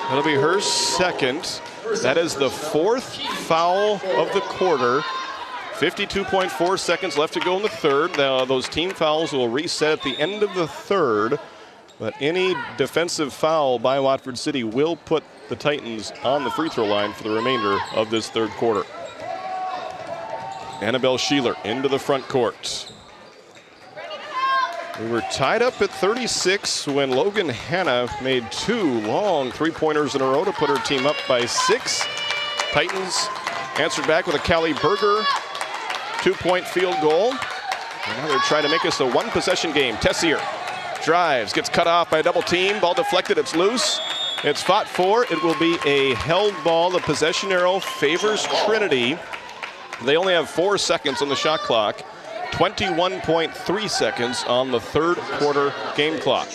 That'll be her second. That is the 4th foul of the quarter. 52.4 seconds left to go in the third. Now, those team fouls will reset at the end of the third, but any defensive foul by Watford City will put the Titans on the free throw line for the remainder of this third quarter. Annabelle Sheeler into the front court. We were tied up at 36 when Logan Hanna made 2 long three-pointers in a row to put her team up by 6. Titans answered back with a Callie Berger 2-point field goal. And now they're trying to make us a one-possession game. Tessier drives, gets cut off by a double team. Ball deflected, it's loose. It's fought for. It will be a held ball. The possession arrow favors Trinity. They only have 4 seconds on the shot clock. 21.3 seconds on the third quarter game clock.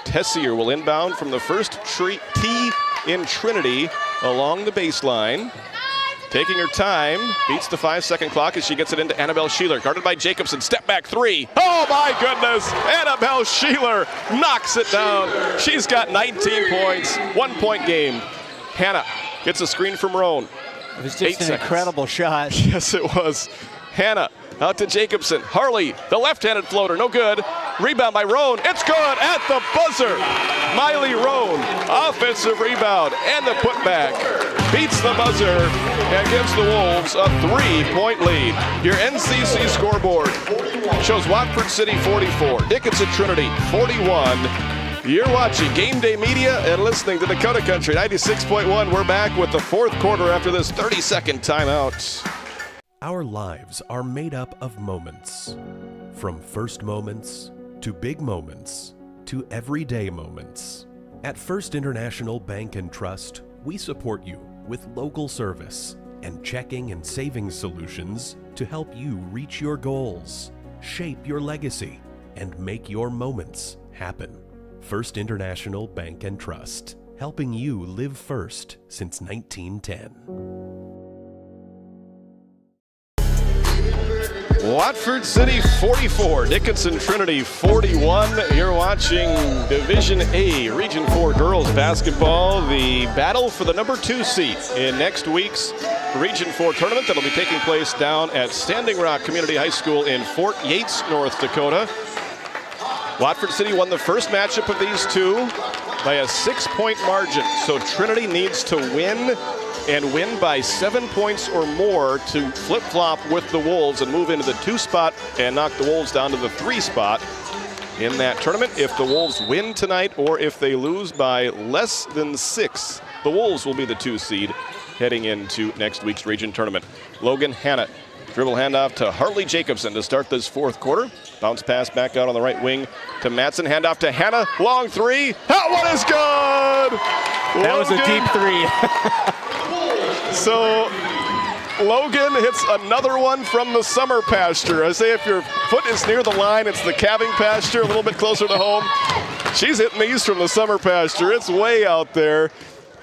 Tessier will inbound from the first tee in Trinity along the baseline. Taking her time, beats the 5-second clock as she gets it into Annabelle Sheeler. Guarded by Jacobson, step back 3. Oh my goodness, Annabelle Sheeler knocks it down. She's got 19 points, 1-point game. Hanna gets a screen from Roan. It was just an incredible shot. Yes, it was. Hanna out to Jacobson. Harley, the left-handed floater, no good. Rebound by Roan. It's good at the buzzer. Miley Roan, offensive rebound and the putback. Beats the buzzer and gives the Wolves a 3-point lead. Your NCC scoreboard shows Watford City 44, Dickinson Trinity 41. You're watching Game Day Media and listening to Dakota Country 96.1. We're back with the fourth quarter after this 30-second timeout. Our lives are made up of moments. From first moments, to big moments, to everyday moments. At First International Bank and Trust, we support you with local service and checking and savings solutions to help you reach your goals, shape your legacy, and make your moments happen. First International Bank and Trust, helping you live first since 1910. Watford City 44, Dickinson Trinity 41. You're watching Division A, Region 4 girls basketball. The battle for the number 2 seat in next week's Region 4 tournament that'll be taking place down at Standing Rock Community High School in Fort Yates, North Dakota. Watford City won the first matchup of these two by a 6-point margin. So Trinity needs to win and win by 7 points or more to flip-flop with the Wolves and move into the 2 spot and knock the Wolves down to the 3 spot in that tournament. If the Wolves win tonight or if they lose by less than 6, the Wolves will be the 2 seed heading into next week's region tournament. Logan Hanna, dribble handoff to Harley Jacobson to start this fourth quarter. Bounce pass back out on the right wing to Madsen. Handoff to Hanna. Long 3. That one is good! That was a deep 3. So Logan hits another one from the summer pasture. I say if your foot is near the line, it's the calving pasture, a little bit closer to home. She's hitting these from the summer pasture. It's way out there.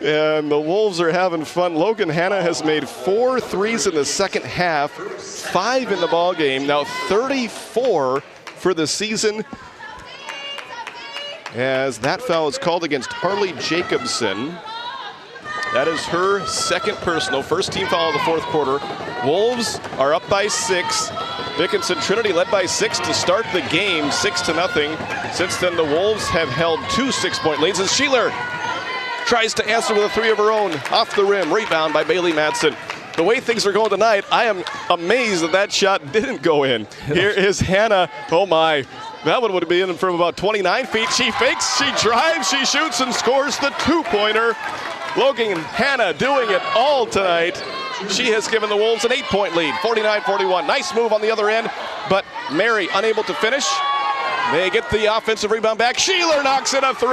And the Wolves are having fun. Logan Hanna has made 4 threes in the second half, 5 in the ball game. Now 34 for the season. As that foul is called against Harley Jacobson. That is her second personal, first team foul of the fourth quarter. Wolves are up by 6. Dickinson Trinity led by 6 to start the game, 6-0. Since then, the Wolves have held 2 6-point leads as Sheeler tries to answer with a 3 of her own. Off the rim, rebound by Bailey Madsen. The way things are going tonight, I am amazed that that shot didn't go in. Here is Hanna. Oh my. That one would be in from about 29 feet. She fakes, she drives, she shoots and scores the 2-pointer. Logan Hanna doing it all tonight. She has given the Wolves an 8-point lead, 49-41. Nice move on the other end, but Mary unable to finish. They get the offensive rebound back. Sheeler knocks in a 3.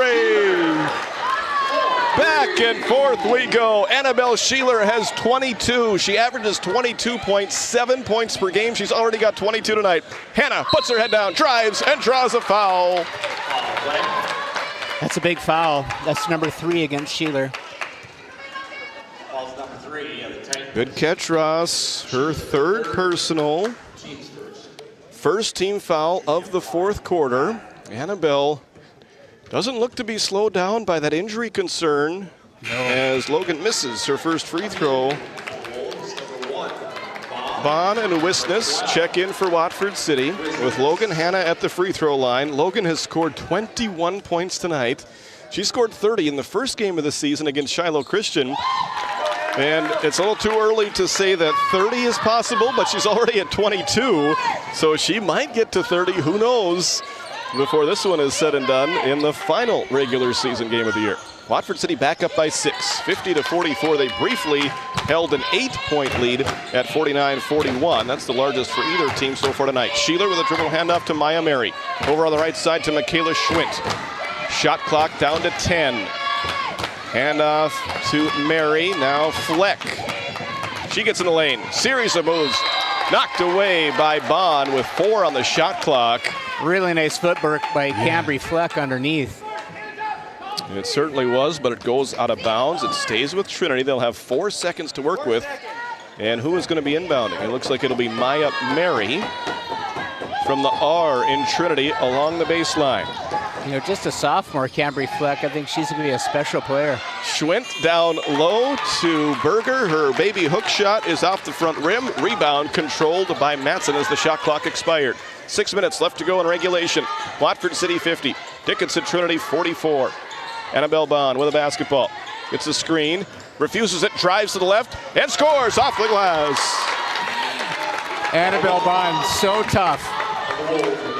Back and forth we go. Annabelle Sheeler has 22. She averages 22.7 points per game. She's already got 22 tonight. Hanna puts her head down, drives, and draws a foul. That's a big foul. That's number 3 against Sheeler. Good catch, Ross. Her third personal. First team foul of the fourth quarter. Annabelle doesn't look to be slowed down by that injury concern as Logan misses her first free throw. Bond and Wisness check in for Watford City with Logan Hanna at the free throw line. Logan has scored 21 points tonight. She scored 30 in the first game of the season against Shiloh Christian. And it's a little too early to say that 30 is possible, but she's already at 22. So she might get to 30, who knows, before this one is said and done in the final regular season game of the year. Watford City back up by 6, 50-44. They briefly held an 8-point lead at 49-41. That's the largest for either team so far tonight. Sheeler with a dribble handoff to Maya Mary. Over on the right side to Michaela Schwint. Shot clock down to 10. Handoff to Mary, now Fleck. She gets in the lane. Series of moves. Knocked away by Bond with 4 on the shot clock. Really nice footwork by Cambry Fleck underneath. It certainly was, but it goes out of bounds. It stays with Trinity. They'll have 4 seconds to work with. And who is going to be inbounding? It looks like it'll be Maya Mary from the R in Trinity along the baseline. You know, just a sophomore, Cambry Fleck. I think she's going to be a special player. Schwint down low to Berger. Her baby hook shot is off the front rim. Rebound controlled by Matson as the shot clock expired. 6 minutes left to go in regulation. Watford City 50, Dickinson Trinity 44. Annabelle Bond with a basketball. Gets a screen, refuses it, drives to the left, and scores off the glass. Annabelle Bond, so tough.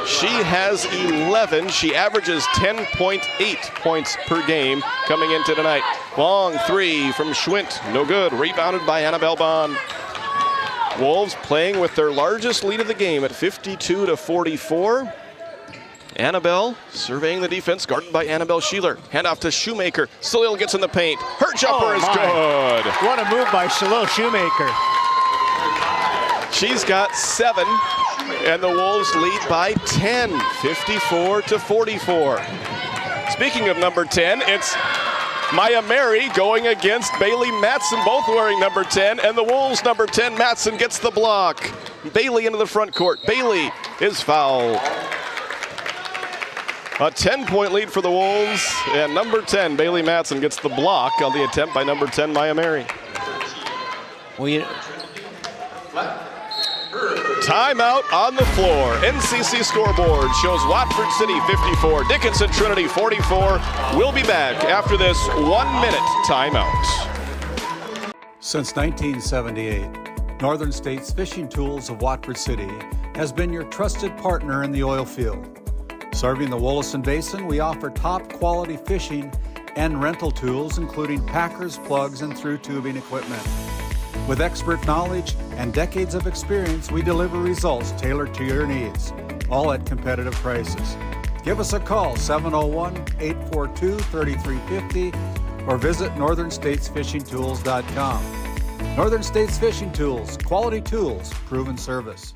She has 11. She averages 10.8 points per game coming into tonight. Long 3 from Schwint, no good. Rebounded by Annabelle Bond. Wolves playing with their largest lead of the game at 52-44. Annabelle surveying the defense, guarded by Annabelle Sheeler. Handoff to Shoemaker. Salil gets in the paint. Her jumper is good. What a move by Salil Shoemaker. She's got 7, and the Wolves lead by 10, 54-44. Speaking of number 10, it's Maya Mary going against Bailey Matson, both wearing number 10, and the Wolves number 10, Matson gets the block. Bailey into the front court. Bailey is fouled. A 10-point lead for the Wolves, and number 10, Bailey Matson, gets the block on the attempt by number 10, Maya Mary. Timeout on the floor. NCC scoreboard shows Watford City 54, Dickinson Trinity 44. We'll be back after this 1-minute timeout. Since 1978, Northern States Fishing Tools of Watford City has been your trusted partner in the oil field. Serving the Wollaston Basin, we offer top quality fishing and rental tools, including packers, plugs, and through tubing equipment. With expert knowledge and decades of experience, we deliver results tailored to your needs, all at competitive prices. Give us a call, 701-842-3350, or visit northernstatesfishingtools.com. Northern States Fishing Tools, quality tools, proven service.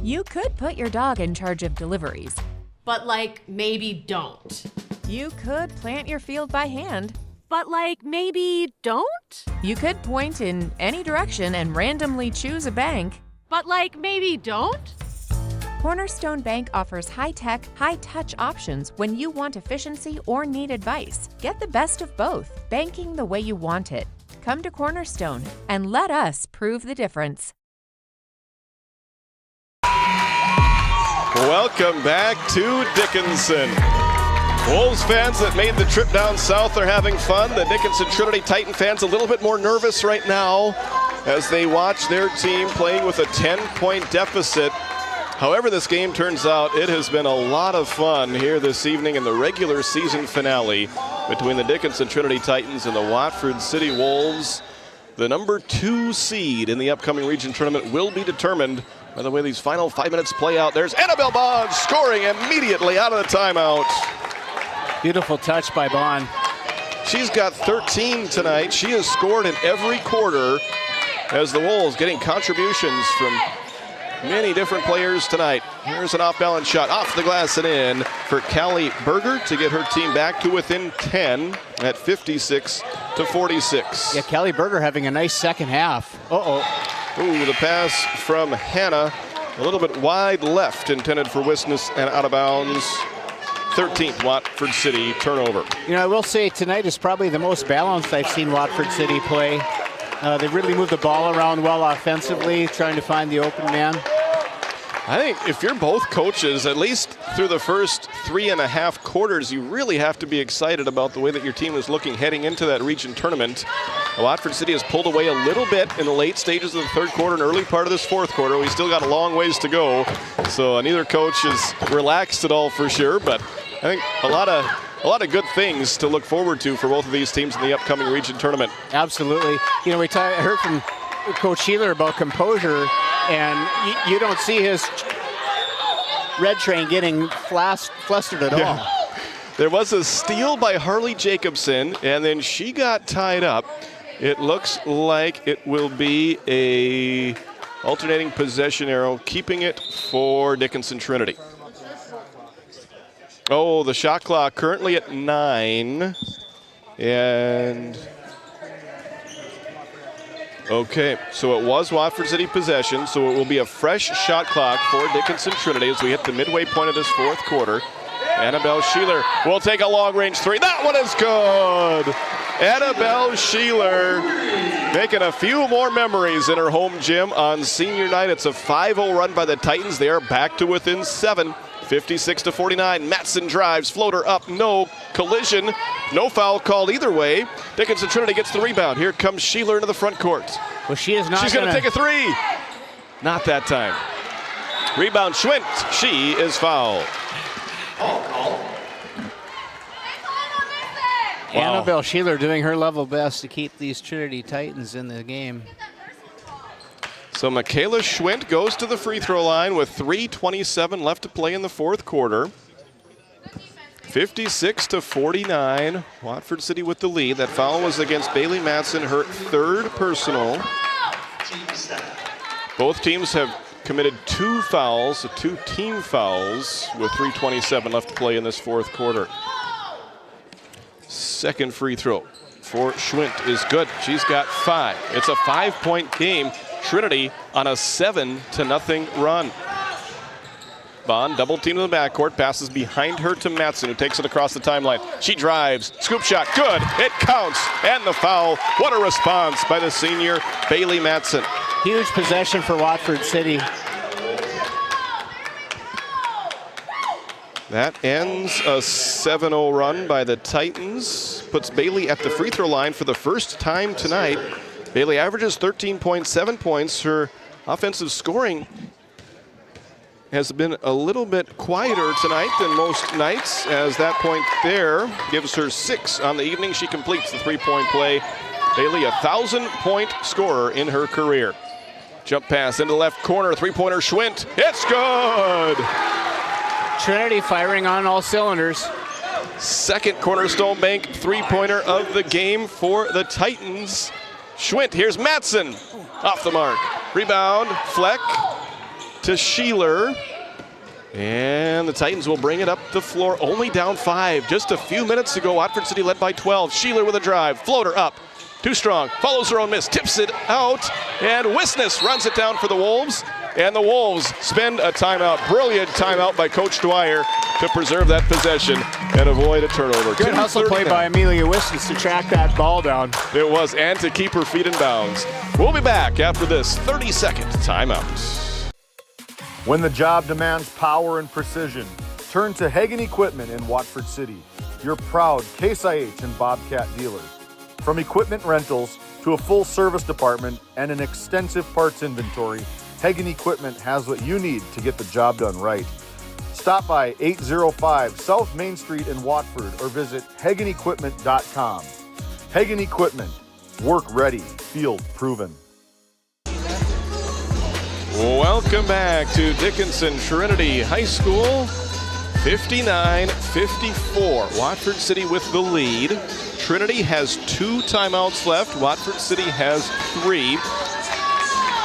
You could put your dog in charge of deliveries, but maybe don't. You could plant your field by hand, but maybe don't? You could point in any direction and randomly choose a bank, but maybe don't? Cornerstone Bank offers high-tech, high-touch options when you want efficiency or need advice. Get the best of both, banking the way you want it. Come to Cornerstone and let us prove the difference. Welcome back to Dickinson. Wolves fans that made the trip down south are having fun. The Dickinson Trinity Titan fans a little bit more nervous right now as they watch their team playing with a 10-point deficit. However this game turns out, it has been a lot of fun here this evening in the regular season finale between the Dickinson Trinity Titans and the Watford City Wolves. The number 2 seed in the upcoming region tournament will be determined by the way these final 5 minutes play out. There's Annabelle Bond scoring immediately out of the timeout. Beautiful touch by Bond. She's got 13 tonight. She has scored in every quarter as the Wolves getting contributions from many different players tonight. Here's an off-balance shot off the glass and in for Callie Berger to get her team back to within 10 at 56-46. Yeah, Callie Berger having a nice second half. Ooh, the pass from Hannah, a little bit wide left, intended for Wisness and out of bounds. 13th Watford City turnover. You know, I will say tonight is probably the most balanced I've seen Watford City play. They really moved the ball around well offensively, trying to find the open man. I think if you're both coaches, at least through the first 3.5 quarters, you really have to be excited about the way that your team is looking heading into that region tournament. Watford City has pulled away a little bit in the late stages of the third quarter and early part of this fourth quarter. We still got a long ways to go, so neither coach is relaxed at all for sure, but I think a lot of good things to look forward to for both of these teams in the upcoming region tournament. Absolutely. You know, I heard from Coach Sheeler about composure, and you don't see his red train getting flustered at all. There was a steal by Harley Jacobson, and then she got tied up. It looks like it will be a alternating possession arrow, keeping it for Dickinson Trinity. Oh, the shot clock currently at 9. And okay, so it was Watford City possession, so it will be a fresh shot clock for Dickinson Trinity as we hit the midway point of this fourth quarter. Annabelle Sheeler will take a long-range three. That one is good! Annabelle Sheeler making a few more memories in her home gym on senior night. It's a 5-0 run by the Titans. They are back to within 7. 56-49. Matson drives, floater up, no collision, no foul called either way. Dickinson Trinity gets the rebound. Here comes Sheeler into the front court. Well, she is not. She's going to take a three. Not that time. Rebound Schwint. She is fouled. Annabelle Sheeler doing her level best to keep these Trinity Titans in the game. So Michaela Schwint goes to the free throw line with 3:27 left to play in the fourth quarter. 56-49, Watford City with the lead. That foul was against Bailey Matson, her third personal. Both teams have committed 2 fouls, 2 team fouls, with 3:27 left to play in this fourth quarter. Second free throw for Schwint is good. She's got 5. It's a 5-point game. Trinity on a 7-0 run. Bond double team to the backcourt, passes behind her to Matson, who takes it across the timeline. She drives, scoop shot, good, it counts, and the foul. What a response by the senior Bailey Matson. Huge possession for Watford City. That ends a 7-0 run by the Titans. Puts Bailey at the free throw line for the first time tonight. Bailey averages 13.7 points. Her offensive scoring has been a little bit quieter tonight than most nights, as that point there gives her 6 on the evening. She completes the 3-point play. Bailey, a 1,000-point scorer in her career. Jump pass into the left corner, 3-pointer Schwint. It's good! Trinity firing on all cylinders. Second Cornerstone Bank 3-pointer of the game for the Titans. Schwint, here's Matson, off the mark. Rebound, Fleck to Sheeler. And the Titans will bring it up the floor, only down 5. Just a few minutes ago, Watford City led by 12. Sheeler with a drive, floater up, too strong, follows her own miss, tips it out, and Wisness runs it down for the Wolves. And the Wolves spend a timeout, brilliant timeout by Coach Dwyer to preserve that possession and avoid a turnover. Good hustle play by Amelia Wisness to track that ball down. It was, and to keep her feet in bounds. We'll be back after this 30-second timeout. When the job demands power and precision, turn to Hagen Equipment in Watford City, your proud Case IH and Bobcat dealer. From equipment rentals to a full service department and an extensive parts inventory, Hagen Equipment has what you need to get the job done right. Stop by 805 South Main Street in Watford or visit HagenEquipment.com. Hagen Equipment, work ready, field proven. Welcome back to Dickinson Trinity High School. 59-54. Watford City with the lead. Trinity has 2 timeouts left. Watford City has 3.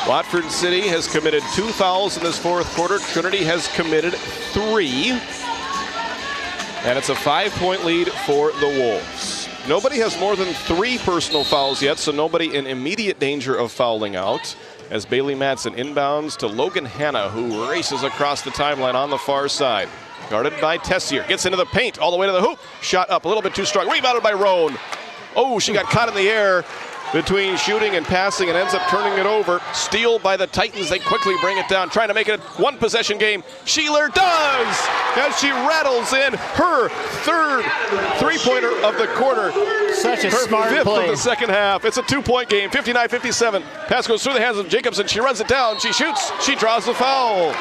Watford City has committed 2 fouls in this fourth quarter. Trinity has committed 3. And it's a 5-point lead for the Wolves. Nobody has more than 3 personal fouls yet, so nobody in immediate danger of fouling out. As Bailey Matson inbounds to Logan Hanna, who races across the timeline on the far side. Guarded by Tessier. Gets into the paint all the way to the hoop. Shot up a little bit too strong. Rebounded by Roan. Oh, she got caught in the air between shooting and passing and ends up turning it over. Steal by the Titans. They quickly bring it down, trying to make it a one-possession game. Sheeler does as she rattles in her third three-pointer of the quarter. Such a smart fifth play. of the second half. It's a two-point game, 59-57. Pass goes through the hands of Jacobson. She runs it down. She shoots. She draws the foul.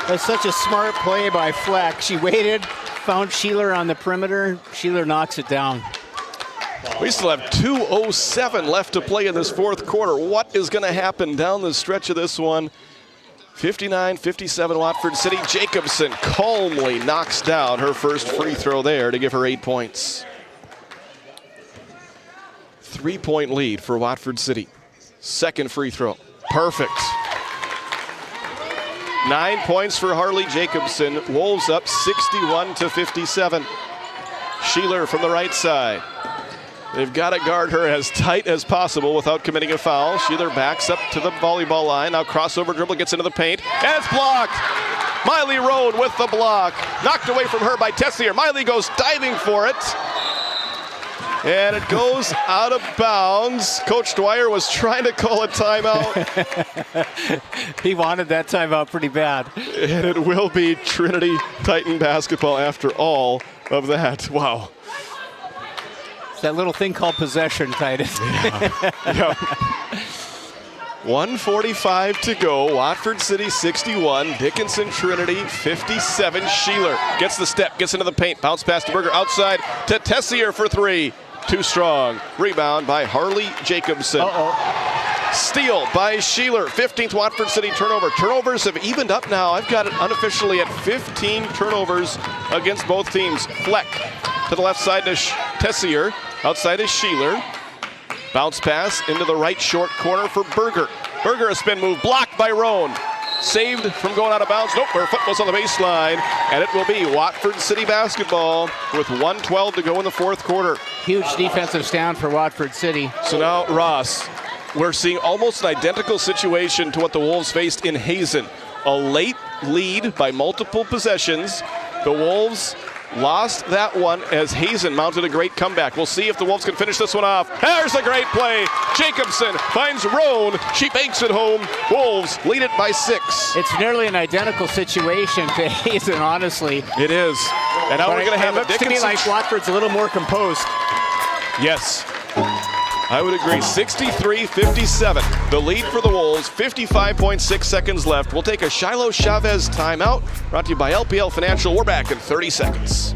That's such a smart play by Fleck. She waited, found Sheeler on the perimeter. Sheeler knocks it down. We still have 2:07 left to play in this fourth quarter. What is going to happen down the stretch of this one? 59-57 Watford City. Jacobson calmly knocks down her first free throw there to give her 8 points. 3-point lead for Watford City. Second free throw. Perfect. 9 points for Harley Jacobson. Wolves up 61-57. Sheeler from the right side. They've got to guard her as tight as possible without committing a foul. Sheeler backs up to the volleyball line. Now crossover dribble, gets into the paint, and it's blocked. Miley Roan with the block. Knocked away from her by Tessier. Miley goes diving for it. And it goes out of bounds. Coach Dwyer was trying to call a timeout. He wanted that timeout pretty bad. And it will be Trinity Titan basketball after all of that. Wow. That little thing called possession, Titus. Yeah. 1:45 to go. Watford City 61. Dickinson Trinity 57. Sheeler gets the step, gets into the paint. Bounce pass to Berger outside to Tessier for three. Too strong. Rebound by Harley Jacobson. Steal by Sheeler. 15th Watford City turnover. Turnovers have evened up now. I've got it unofficially at 15 turnovers against both teams. Fleck to the left side to Tessier. Outside is Sheeler. Bounce pass into the right short corner for Berger. Berger, a spin move, blocked by Roan. Saved from going out of bounds. Nope, her foot was on the baseline. And it will be Watford City basketball with 1:12 to go in the fourth quarter. Huge defensive stand for Watford City. So now, Ross, we're seeing almost an identical situation to what the Wolves faced in Hazen. A late lead by multiple possessions. The Wolves lost that one as Hazen mounted a great comeback. We'll see if the Wolves can finish this one off. There's a great play. Jacobson finds Roan. She banks it home. Wolves lead it by 6. It's nearly an identical situation to Hazen, honestly. It is. And now we're going to have a Dickinson. It looks to me like Watford's a little more composed. Yes. I would agree. 63-57. The lead for the Wolves. 55.6 seconds left. We'll take a Shiloh Chavez timeout. Brought to you by LPL Financial. We're back in 30 seconds.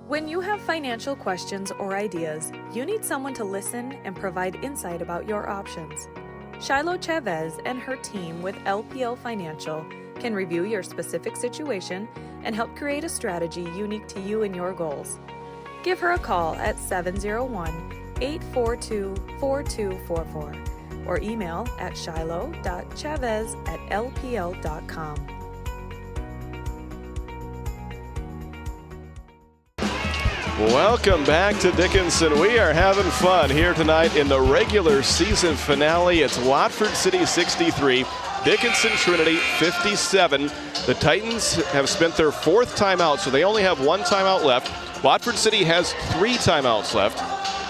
When you have financial questions or ideas, you need someone to listen and provide insight about your options. Shiloh Chavez and her team with LPL Financial can review your specific situation and help create a strategy unique to you and your goals. Give her a call at 701-842-4244 or email at shiloh.chavez@lpl.com. Welcome back to Dickinson. We are having fun here tonight in the regular season finale. It's Watford City 63, Dickinson Trinity 57. The Titans have spent their fourth timeout, so they only have one timeout left. Watford City has 3 timeouts left.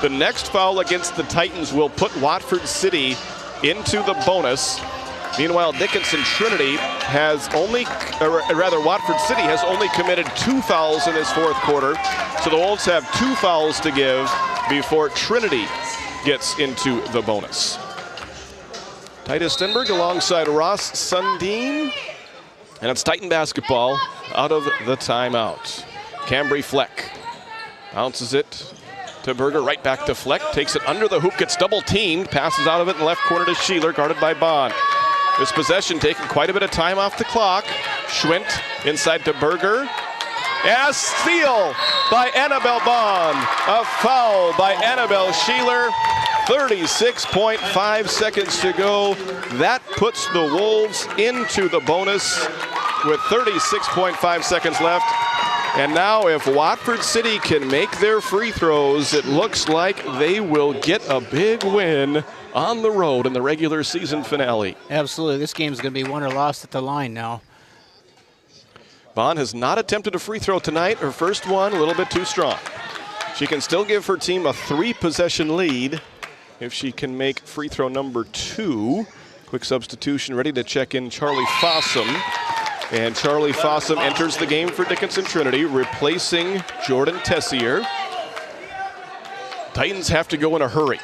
The next foul against the Titans will put Watford City into the bonus. Meanwhile, Dickinson Trinity has only, or rather Watford City has only committed 2 fouls in this fourth quarter. So the Wolves have 2 fouls to give before Trinity gets into the bonus. Titus Stenberg alongside Ross Sundin. And it's Titan basketball out of the timeout. Cambry Fleck bounces it to Berger, right back to Fleck, takes it under the hoop, gets double teamed, passes out of it in the left corner to Sheeler, guarded by Bond. This possession taking quite a bit of time off the clock. Schwint inside to Berger. And a steal by Annabelle Bond. A foul by Annabelle Sheeler. 36.5 seconds to go. That puts the Wolves into the bonus with 36.5 seconds left. And now if Watford City can make their free throws, it looks like they will get a big win on the road in the regular season finale. Absolutely. This game's going to be won or lost at the line now. Vaughn has not attempted a free throw tonight. Her first one, a little bit too strong. She can still give her team a 3-possession lead if she can make free throw number 2. Quick substitution, ready to check in Charlie Fossum. And Charlie Fossum enters the game for Dickinson Trinity, replacing Jordan Tessier. Titans have to go in a hurry.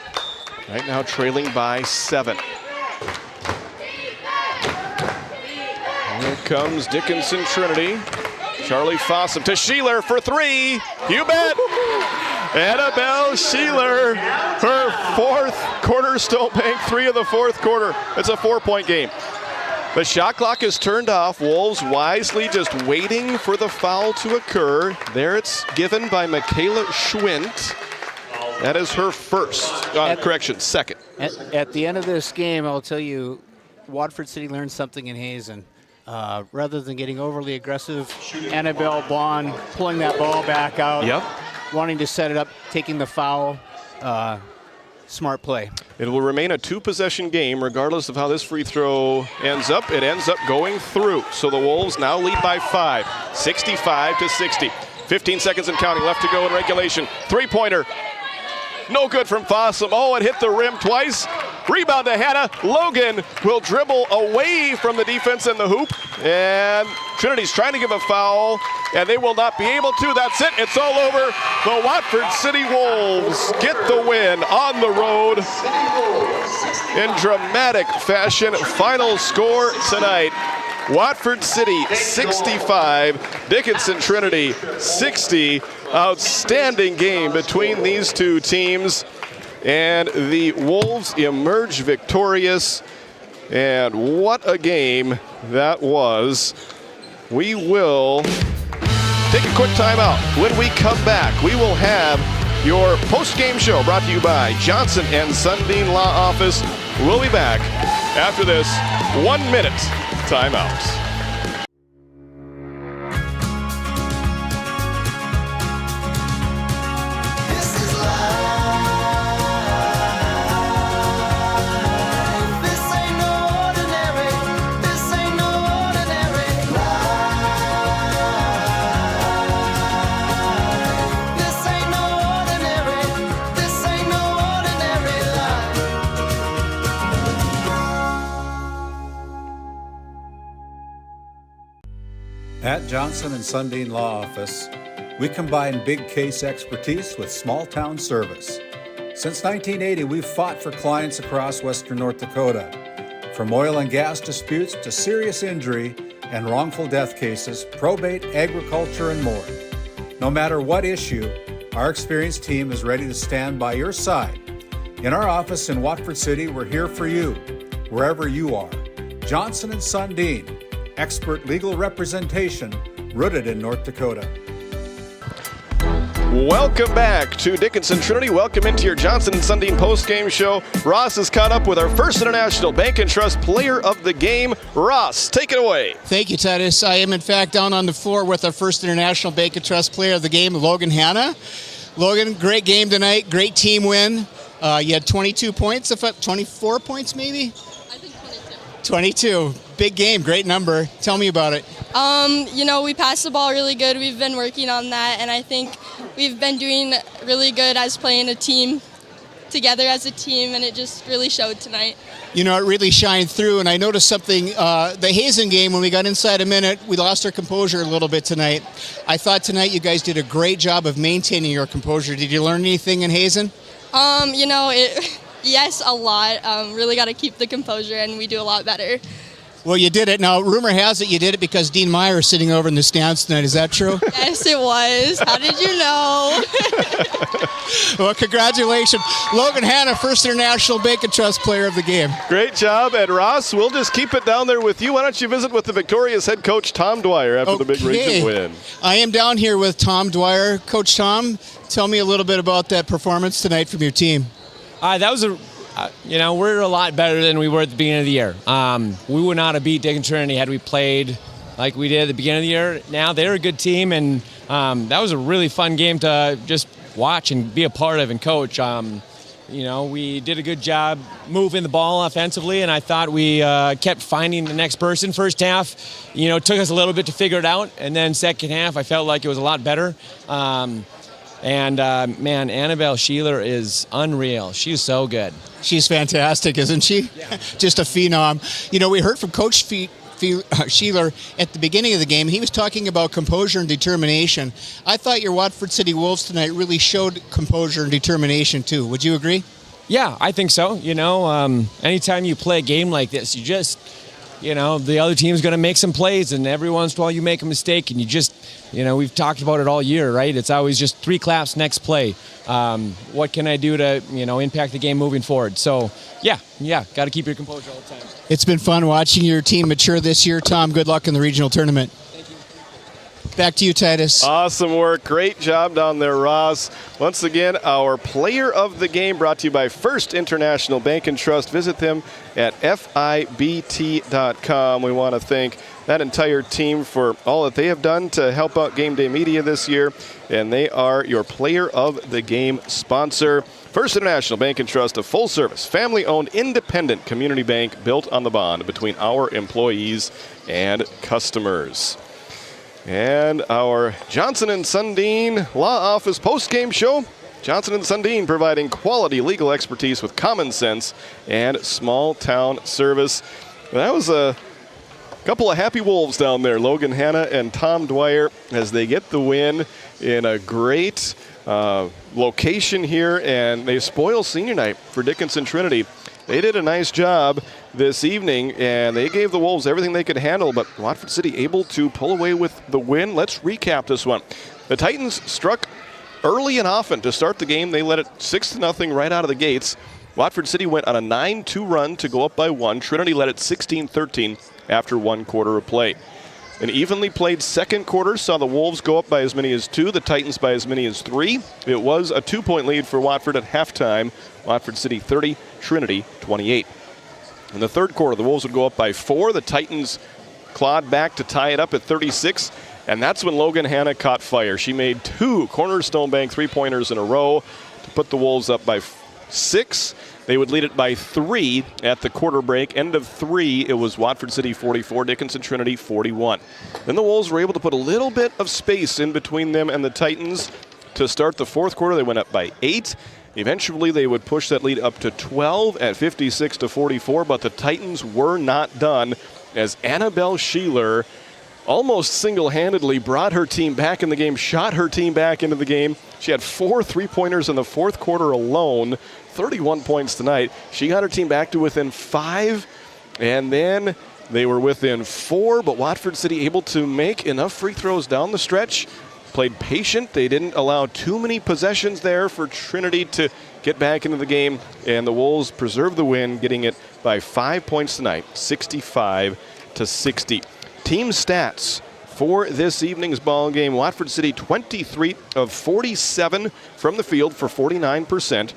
Right now trailing by 7. Here comes Dickinson Trinity. Charlie Fossum to Sheeler for 3. You bet. Annabelle Sheeler, her 4th Cornerstone Bank 3 of the 4th quarter. It's a 4-point game. The shot clock is turned off. Wolves wisely just waiting for the foul to occur. There it's given by Michaela Schwint. That is her first, second. At the end of this game, I'll tell you, Watford City learned something in Hazen. Rather than getting overly aggressive, Annabelle Bond pulling that ball back out, wanting to set it up, taking the foul. Smart play. It will remain a 2-possession game regardless of how this free throw ends up. It ends up going through. So the Wolves now lead by 5, 65-60. 15 seconds and counting left to go in regulation. 3-pointer. No good from Fossum. Oh, it hit the rim twice. Rebound to Hannah. Logan will dribble away from the defense in the hoop. And Trinity's trying to give a foul, and they will not be able to. That's it. It's all over. The Watford City Wolves get the win on the road in dramatic fashion. Final score tonight, Watford City 65, Dickinson Trinity 60. Outstanding game between these two teams. And the Wolves emerge victorious. And what a game that was. We will take a quick timeout. When we come back, we will have your post-game show brought to you by Johnson & Sundin Law Office. We'll be back after this 1-minute timeout. At Johnson & Sundin Law Office, we combine big case expertise with small town service. Since 1980, we've fought for clients across western North Dakota. From oil and gas disputes to serious injury and wrongful death cases, probate, agriculture, and more. No matter what issue, our experienced team is ready to stand by your side. In our office in Watford City, we're here for you, wherever you are. Johnson & Sundin, expert legal representation rooted in North Dakota. Welcome back to Dickinson Trinity. Welcome into your Johnson & Sundin post-game show. Ross is caught up with our first International Bank and Trust Player of the Game. Ross, take it away. Thank you, Titus. I am, in fact, down on the floor with our first International Bank and Trust Player of the Game, Logan Hanna. Logan, great game tonight. Great team win. You had 22 points, 24 points maybe? I think 22. Big game, great number. Tell me about it. We passed the ball really good. We've been working on that, and I think we've been doing really good as playing a team together as a team, and it just really showed tonight. It really shined through, and I noticed something. The Hazen game, when we got inside a minute, we lost our composure a little bit tonight. I thought tonight you guys did a great job of maintaining your composure. Did you learn anything in Hazen? Yes, a lot. Really got to keep the composure, and we do a lot better. Well, you did it. Now, rumor has it you did it because Dean Meyer is sitting over in the stands tonight. Is that true? Yes, it was. How did you know? Well, congratulations. Logan Hanna, first International Bank and Trust Player of the Game. Great job. And Ross, we'll just keep it down there with you. Why don't you visit with the victorious head coach, Tom Dwyer, after the big region win? I am down here with Tom Dwyer. Coach Tom, tell me a little bit about that performance tonight from your team. That was we're a lot better than we were at the beginning of the year. We would not have beat Dickinson Trinity had we played like we did at the beginning of the year. Now they're a good team, and that was a really fun game to just watch and be a part of and coach. we did a good job moving the ball offensively, and I thought we kept finding the next person. First half, it took us a little bit to figure it out, and then second half, I felt like it was a lot better. Man, Annabelle Sheeler is unreal. She's so good. She's fantastic, isn't she? Yeah. Just a phenom. We heard from Coach Sheeler at the beginning of the game. He was talking about composure and determination. I thought your Watford City Wolves tonight really showed composure and determination too. Would you agree? Yeah, I think so. Anytime you play a game like this, you just, the other team's going to make some plays, and every once in a while you make a mistake, and you just, we've talked about it all year, right? It's always just 3 claps, next play. What can I do to, impact the game moving forward? So, yeah, got to keep your composure all the time. It's been fun watching your team mature this year. Tom, good luck in the regional tournament. Thank you. Back to you, Titus. Awesome work. Great job down there, Ross. Once again, our player of the game brought to you by First International Bank and Trust. Visit them at FIBT.com. We want to thank that entire team for all that they have done to help out Game Day Media this year, and they are your player of the game sponsor. First International Bank and Trust, a full-service, family-owned, independent community bank built on the bond between our employees and customers. And our Johnson & Sundin Law Office post-game show. Johnson & Sundin providing quality legal expertise with common sense and small-town service. That was a couple of happy Wolves down there, Logan Hanna and Tom Dwyer, as they get the win in a great location here, and they spoil senior night for Dickinson Trinity. They did a nice job this evening, and they gave the Wolves everything they could handle, but Watford City able to pull away with the win. Let's recap this one. The Titans struck early and often to start the game. They led it 6-0 right out of the gates. Watford City went on a 9-2 run to go up by 1. Trinity led it 16-13 after 1 quarter of play. An evenly played second quarter saw the Wolves go up by as many as 2, the Titans by as many as 3. It was a 2-point lead for Watford at halftime. Watford City 30, Trinity 28. In the third quarter, the Wolves would go up by 4. The Titans clawed back to tie it up at 36, and that's when Logan Hanna caught fire. She made 2 Cornerstone Bank 3-pointers in a row to put the Wolves up by 6. They would lead it by 3 at the quarter break. End of 3, it was Watford City 44, Dickinson Trinity 41. Then the Wolves were able to put a little bit of space in between them and the Titans to start the fourth quarter. They went up by 8. Eventually, they would push that lead up to 12 at 56-44, but the Titans were not done as Annabelle Sheeler almost single-handedly brought her team back in the game, shot her team back into the game. She had 4 3-pointers in the fourth quarter alone, 31 points tonight. She got her team back to within 5, and then they were within 4, but Watford City able to make enough free throws down the stretch. Played patient. They didn't allow too many possessions there for Trinity to get back into the game, and the Wolves preserved the win, getting it by 5 points tonight, 65-60. Team stats for this evening's ball game: Watford City 23 of 47 from the field for 49%.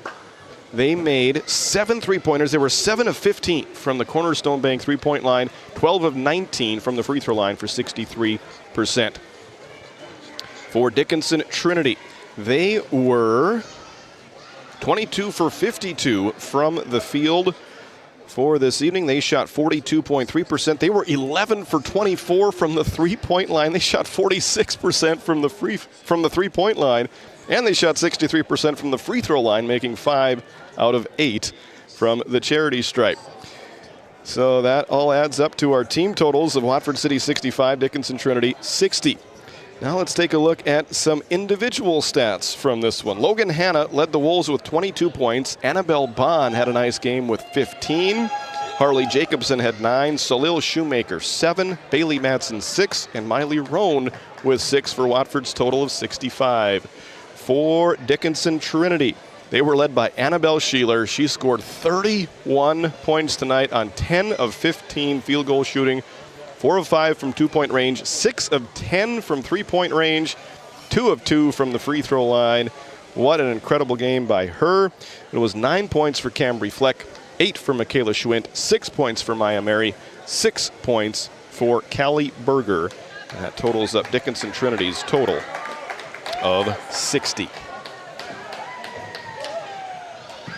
They made 7 3-pointers. They were 7 of 15 from the Cornerstone Bank 3-point line, 12 of 19 from the free throw line for 63%. For Dickinson Trinity, they were 22 for 52 from the field. For this evening, they shot 42.3%. They were 11 for 24 from the 3-point line. They shot 46% from the 3-point line, and they shot 63% from the free throw line, making 5 out of 8 from the charity stripe. So that all adds up to our team totals of Watford City 65, Dickinson Trinity 60. Now let's take a look at some individual stats from this one. Logan Hanna led the Wolves with 22 points. Annabelle Bond had a nice game with 15. Harley Jacobson had 9. Salil Shoemaker 7. Bailey Madsen 6. And Miley Roan with 6 for Watford's total of 65. For Dickinson Trinity, they were led by Annabelle Sheeler. She scored 31 points tonight on 10 of 15 field goal shooting. 4 of 5 from 2-point range, 6 of 10 from 3-point range, 2 of 2 from the free throw line. What an incredible game by her. It was 9 points for Cambry Fleck, 8 for Michaela Schwint, 6 points for Maya Mary, 6 points for Callie Berger. And that totals up Dickinson Trinity's total of 60.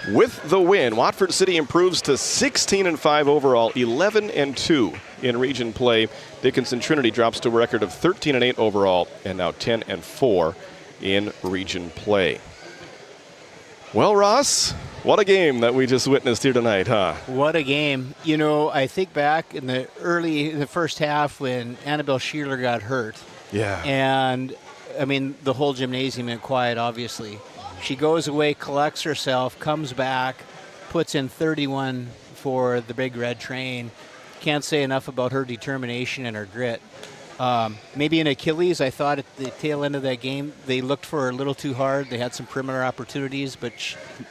With the win, Watford City improves to 16-5 overall, 11-2 in region play. Dickinson Trinity drops to a record of 13-8 overall and now 10-4 in region play. Well, Ross, what a game that we just witnessed here tonight, huh? What a game. You know, I think back in the first half when Annabelle Shearer got hurt. Yeah. And, I mean, the whole gymnasium went quiet, obviously. She goes away, collects herself, comes back, puts in 31 for the Big Red Train. Can't say enough about her determination and her grit. Maybe in Achilles, I thought at the tail end of that game, they looked for her a little too hard. They had some perimeter opportunities, but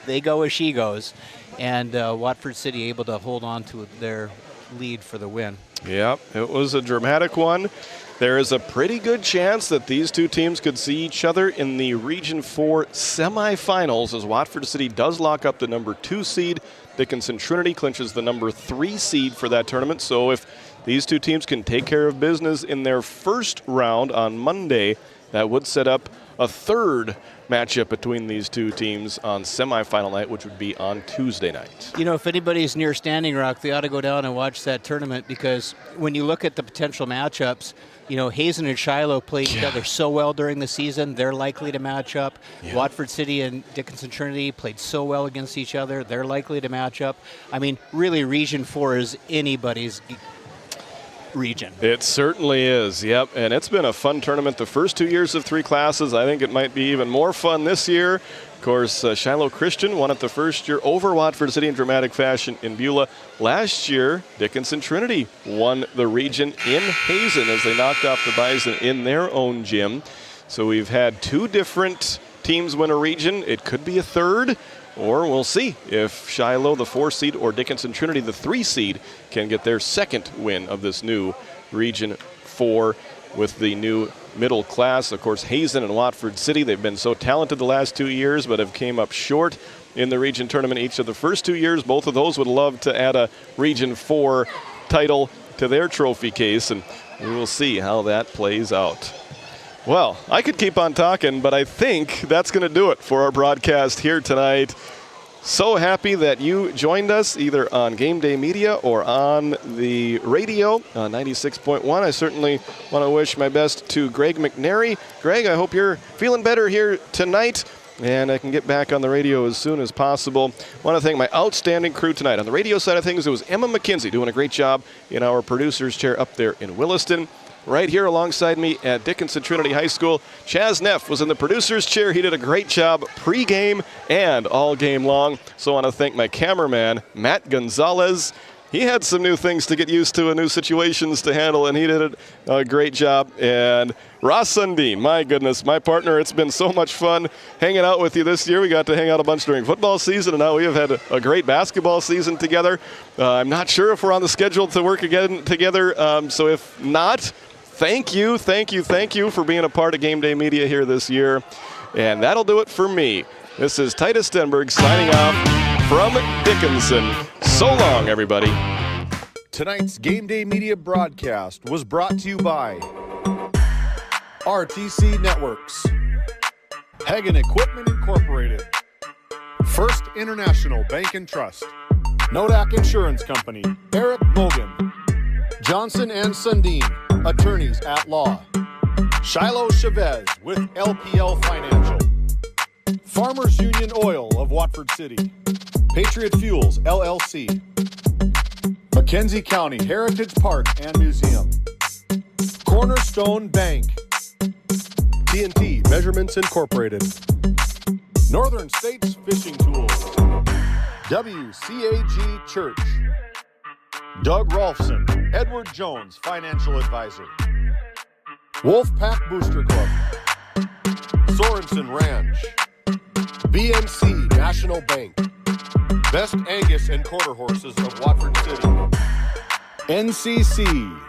they go as she goes. And Watford City able to hold on to their lead for the win. Yep, it was a dramatic one. There is a pretty good chance that these two teams could see each other in the Region 4 semifinals as Watford City does lock up the number 2 seed. Dickinson Trinity clinches the number 3 seed for that tournament. So if these two teams can take care of business in their first round on Monday, that would set up a third matchup between these two teams on semifinal night, which would be on Tuesday night. You know, if anybody's near Standing Rock, they ought to go down and watch that tournament, because when you look at the potential matchups, you know, Hazen and Shiloh play each other so well during the season. They're likely to match up. Yeah. Watford City and Dickinson Trinity played so well against each other. They're likely to match up. I mean, really, Region 4 is anybody's region. It certainly is, yep. And it's been a fun tournament the first 2 years of 3 classes. I think it might be even more fun this year. Of course, Shiloh Christian won it the first year over Watford City in dramatic fashion in Beulah. Last year, Dickinson Trinity won the region in Hazen as they knocked off the Bison in their own gym. So we've had 2 different teams win a region. It could be a third, or we'll see if Shiloh, the 4 seed, or Dickinson Trinity, the 3 seed, can get their second win of this new Region 4 with the new middle class. Of course, Hazen and Watford City, they've been so talented the last 2 years, but have came up short in the region tournament each of the first 2 years. Both of those would love to add a Region 4 title to their trophy case, and we will see how that plays out. Well, I could keep on talking, but I think that's going to do it for our broadcast here tonight. So happy that you joined us either on Game Day Media or on the radio on 96.1. I certainly want to wish my best to Greg McNary. Greg, I hope you're feeling better here tonight and I can get back on the radio as soon as possible. I want to thank my outstanding crew tonight. On the radio side of things, it was Emma McKenzie doing a great job in our producer's chair up there in Williston. Right here alongside me at Dickinson Trinity High School, Chaz Neff was in the producer's chair. He did a great job pre-game and all game long. So I want to thank my cameraman, Matt Gonzalez. He had some new things to get used to and new situations to handle, and he did a great job. And Ross Sundin, my goodness, my partner, it's been so much fun hanging out with you this year. We got to hang out a bunch during football season, and now we have had a great basketball season together. I'm not sure if we're on the schedule to work again together, so if not, thank you for being a part of Game Day Media here this year. And that'll do it for me. This is Titus Stenberg signing off from Dickinson. So long, everybody. Tonight's Game Day Media broadcast was brought to you by RTC Networks, Hagen Equipment Incorporated, First International Bank and Trust, Nodak Insurance Company, Eric Mogan, Johnson and Sundin, attorneys at law, Shiloh Chavez with LPL Financial, Farmers Union Oil of Watford City, Patriot Fuels LLC, McKenzie County Heritage Park and Museum, Cornerstone Bank, TNT Measurements Incorporated, Northern States Fishing Tools, WCAG Church, Doug Rolfson, Edward Jones Financial Advisor, Wolfpack Booster Club, Sorensen Ranch, BNC National Bank, Best Angus and Quarter Horses of Watford City, NCC,